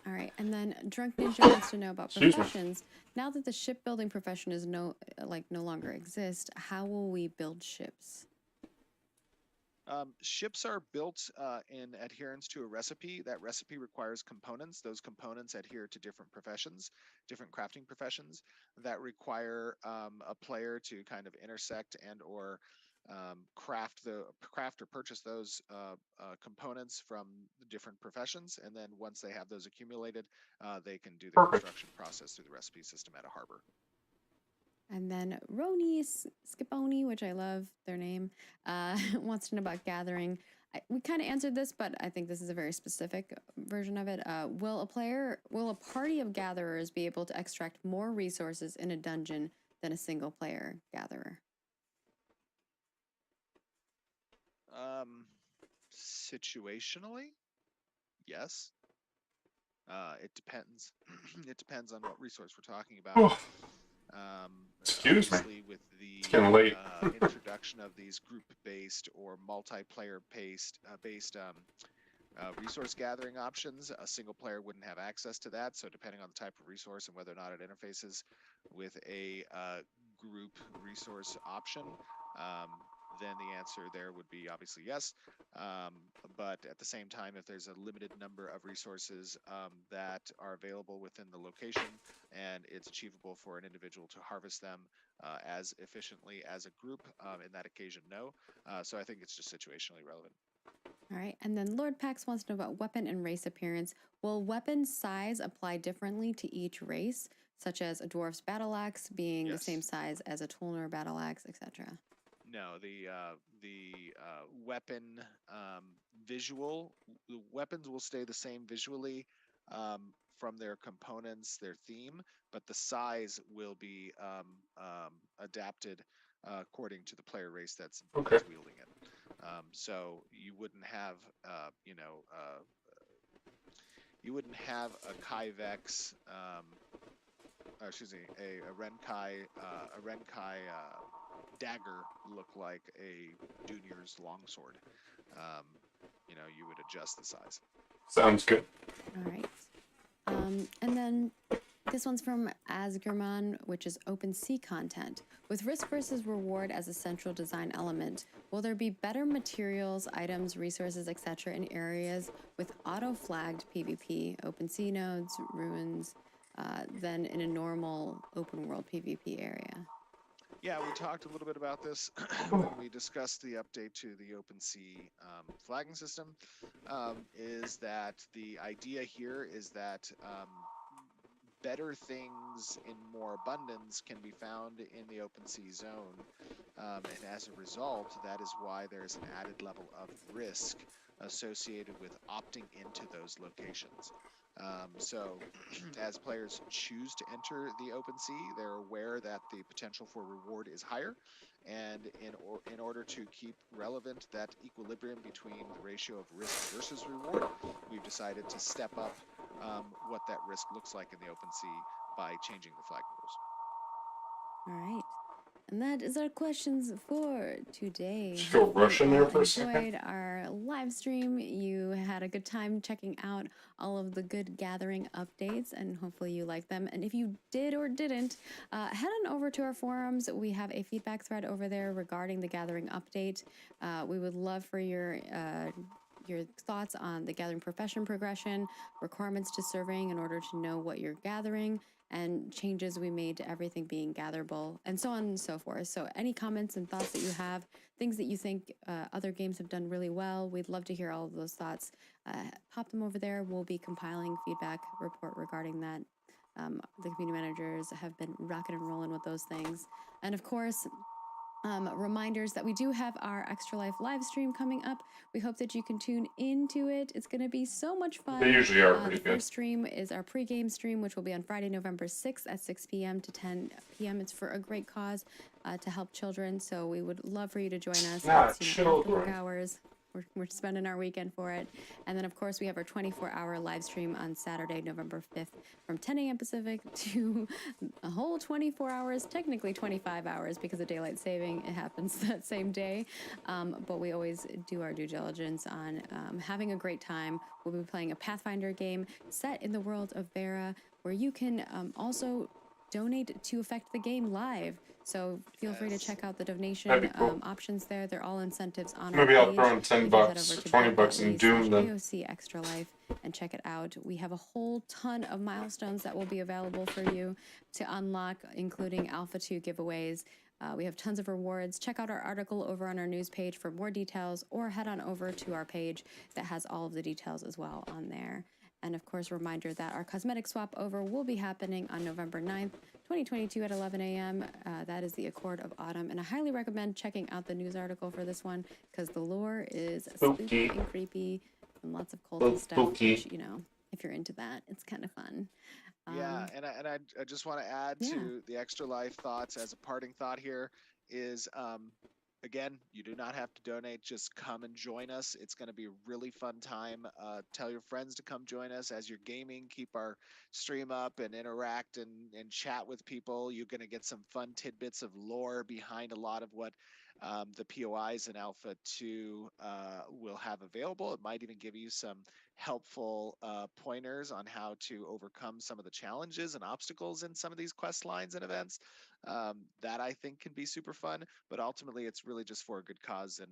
All right, and then Drunk Ninja wants to know about professions. Now that the shipbuilding profession is no longer exists, how will we build ships? Ships are built in adherence to a recipe. That recipe requires components. Those components adhere to different professions, different crafting professions that require a player to kind of intersect and or craft or purchase those components from the different professions. And then once they have those accumulated, they can do the construction process through the recipe system at a harbor. And then Roni Scipone, which I love their name, wants to know about gathering. We kind of answered this, but I think this is a very specific version of it. Will a party of gatherers be able to extract more resources in a dungeon than a single player gatherer? Situationally, yes. It depends. It depends on what resource we're talking about. Excuse me. With the it's getting late. Introduction of these group-based or multiplayer-based resource gathering options, a single player wouldn't have access to that. So depending on the type of resource and whether or not it interfaces with a group resource option, then the answer there would be obviously yes. But at the same time, if there's a limited number of resources that are available within the location and it's achievable for an individual to harvest them as efficiently as a group, in that occasion, no. So I think it's just situationally relevant. All right, and then Lord Pax wants to know about weapon and race appearance. Will weapon size apply differently to each race? such as a dwarf's battle axe being the Yes. same size as a Tolner battle axe, etc. No, the weapon visual the weapons will stay the same visually from their components, their theme, but the size will be adapted according to the player race that's wielding it. So you wouldn't have you wouldn't have a Kaivex, or excuse me, a Renkai dagger look like a Dunir's longsword. You would adjust the size. Sounds good. All right. And then this one's from Asgerman, which is OpenSea content. With risk versus reward as a central design element, will there be better materials, items, resources, etc. in areas with auto-flagged PvP, OpenSea nodes, ruins, than in a normal open world PvP area? Yeah, we talked a little bit about this when we discussed the update to the OpenSea flagging system. Is that the idea here is that better things in more abundance can be found in the OpenSea zone, and as a result, that is why there's an added level of risk associated with opting into those locations. So, as players choose to enter the OpenSea, they're aware that the potential for reward is higher, and in order to keep relevant that equilibrium between the ratio of risk versus reward, we've decided to step up what that risk looks like in the OpenSea by changing the flag rules. All right. And that is our questions for today. Just go Russian there for a enjoyed second. our live stream. You had a good time checking out all of the good gathering updates, and hopefully you liked them. And if you did or didn't, head on over to our forums. We have a feedback thread over there regarding the gathering update. We would love for your thoughts on the gathering profession progression, requirements to surveying in order to know what you're gathering, and changes we made to everything being gatherable, and so on and so forth. So any comments and thoughts that you have, things that you think other games have done really well, we'd love to hear all of those thoughts. Pop them over there. We'll be compiling feedback report regarding that. The community managers have been rocking and rolling with those things. And of course, reminders that we do have our Extra Life live stream coming up. We hope that you can tune into it. It's going to be so much fun. They usually are pretty the good. first stream is our pregame stream, which will be on Friday, November 6th at 6 p.m. to 10 p.m. It's for a great cause to help children. So we would love for you to join us. Not It's, after work children. hours. We're spending our weekend for it. And then, of course, we have our 24-hour live stream on Saturday, November 5th from 10 a.m. Pacific to a whole 24 hours, technically 25 hours because of daylight saving. It happens that same day. But we always do our due diligence on having a great time. We'll be playing a Pathfinder game set in the world of Vera, where you can also donate to affect the game live. So feel free to check out the donation That'd be cool. options there. They're all incentives on Maybe our I'll page. throw in 10 You can head bucks over or to 20 bucks in Doom then. AoC Extra Life and check it out. We have a whole ton of milestones that will be available for you to unlock, including Alpha 2 giveaways. We have tons of rewards. Check out our article over on our news page for more details, or head on over to our page that has all of the details as well on there. And of course, reminder that our cosmetic swap over will be happening on November 9th, 2022 at 11 a.m. That is the Accord of Autumn. And I highly recommend checking out the news article for this one because the lore is spooky and creepy and lots of culty stuff, which, you know, if you're into that, it's kind of fun. Yeah, and I just want to add to the Extra Life thoughts as a parting thought here is, again, you do not have to donate. Just come and join us. It's going to be a really fun time. Tell your friends to come join us as you're gaming. Keep our stream up and interact and chat with people. You're going to get some fun tidbits of lore behind a lot of what the POIs in Alpha 2 will have available. It might even give you some helpful pointers on how to overcome some of the challenges and obstacles in some of these quest lines and events. That I think can be super fun, but ultimately it's really just for a good cause. And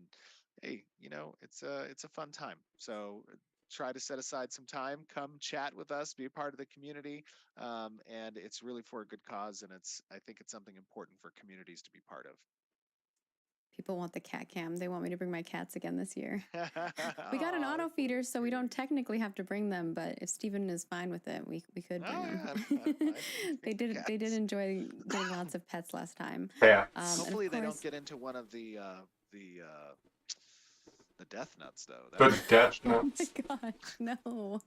hey, you know, it's a fun time. So try to set aside some time, come chat with us, be a part of the community, and it's really for a good cause. And I think it's something important for communities to be part of. People want the cat cam. They want me to bring my cats again this year. We got an auto feeder, so we don't technically have to bring them. But if Steven is fine with it, we could bring them. They did enjoy getting lots of pets last time. Yeah. Hopefully they don't course, get into one of the death nuts though. That The would be death questionable. oh my gosh,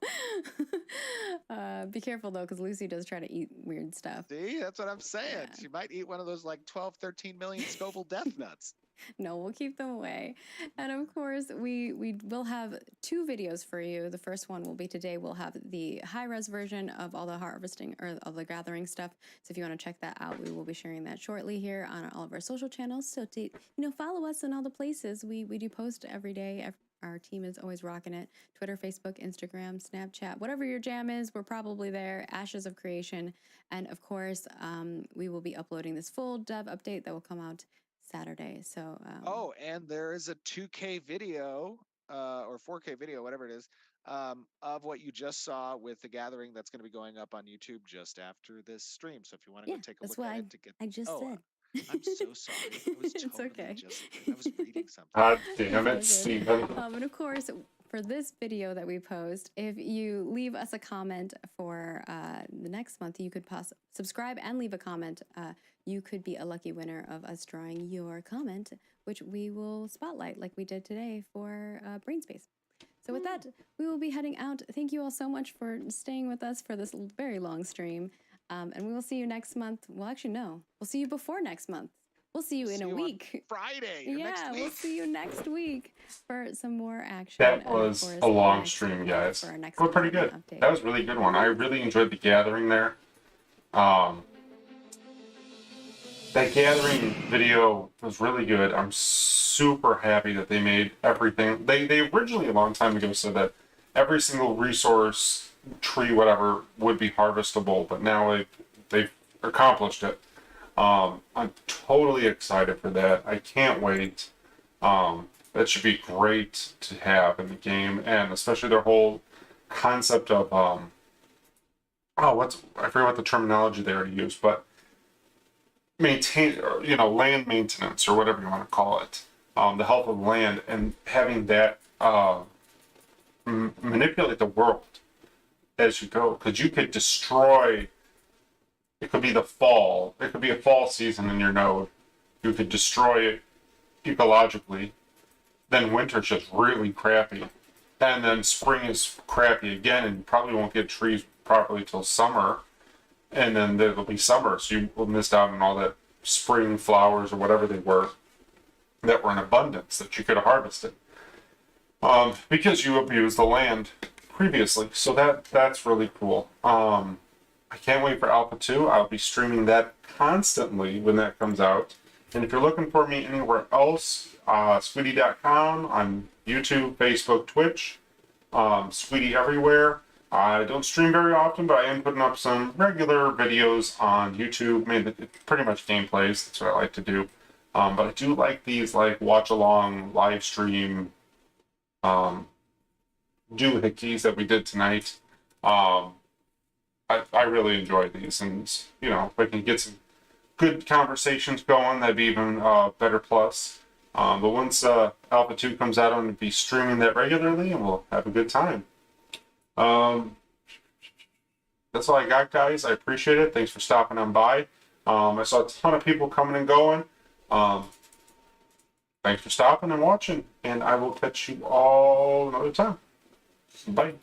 no. Be careful though, because Lucy does try to eat weird stuff. See, that's what I'm saying. Yeah. She might eat one of those like 12, 13 million Scoville death nuts. No, we'll keep them away. And of course, we will have 2 videos for you. The first one will be today. We'll have the high-res version of all the harvesting or of the gathering stuff. So if you want to check that out, we will be sharing that shortly here on all of our social channels. So to follow us in all the places. We do post every day. Our team is always rocking it. Twitter, Facebook, Instagram, Snapchat, whatever your jam is, we're probably there. Ashes of Creation. And of course, we will be uploading this full dev update that will come out Saturday. So Oh, and there is a 2K video or 4K video, whatever it is, of what you just saw with the gathering that's going to be going up on YouTube just after this stream. So if you want to yeah, go take a that's look what at it to get I just said. I'm so sorry. I was It's totally okay. I was reading something. God damn it, It's all Steven. good. And of course, for this video that we post, if you leave us a comment for the next month, you could subscribe and leave a comment. You could be a lucky winner of us drawing your comment, which we will spotlight like we did today for Brain Space. So with that, we will be heading out. Thank you all so much for staying with us for this very long stream. And we will see you next month. Well, actually, no. We'll see you before next month. We'll see you in a week. Friday. Yeah, we'll see you next week for some more action. That And of was course, a long next stream, week guys. for our next We're pretty good. update. That was a really good one. I really enjoyed the gathering there. That gathering video was really good. I'm super happy that they made everything. They originally a long time ago said that every single resource, tree, whatever, would be harvestable, but now they've accomplished it. I'm totally excited for that. I can't wait. That should be great to have in the game, and especially their whole concept of I forget what the terminology they already used, but maintain, or, land maintenance or whatever you want to call it, the health of the land, and having that manipulate the world as you go, because you could destroy. It could be the fall. It could be a fall season in your node. You could destroy it ecologically. Then winter's just really crappy. And then spring is crappy again, and you probably won't get trees properly till summer. And then there'll be summer, so you will miss out on all that spring flowers or whatever they were that were in abundance that you could have harvested. Because you abused the land previously. So that's really cool. I can't wait for Alpha 2. I'll be streaming that constantly when that comes out. And if you're looking for me anywhere else, squeetee.com, on YouTube, Facebook, Twitch, Squeetee everywhere. I don't stream very often, but I am putting up some regular videos on YouTube. Pretty much gameplays. That's what I like to do. But I do like these watch along live stream doohickeys that we did tonight. I really enjoy these, and if I can get some good conversations going, that'd be even better plus. But once Alpha 2 comes out, I'm going to be streaming that regularly, and we'll have a good time. That's all I got, guys. I appreciate it. Thanks for stopping on by. I saw a ton of people coming and going. Thanks for stopping and watching, and I will catch you all another time. Bye.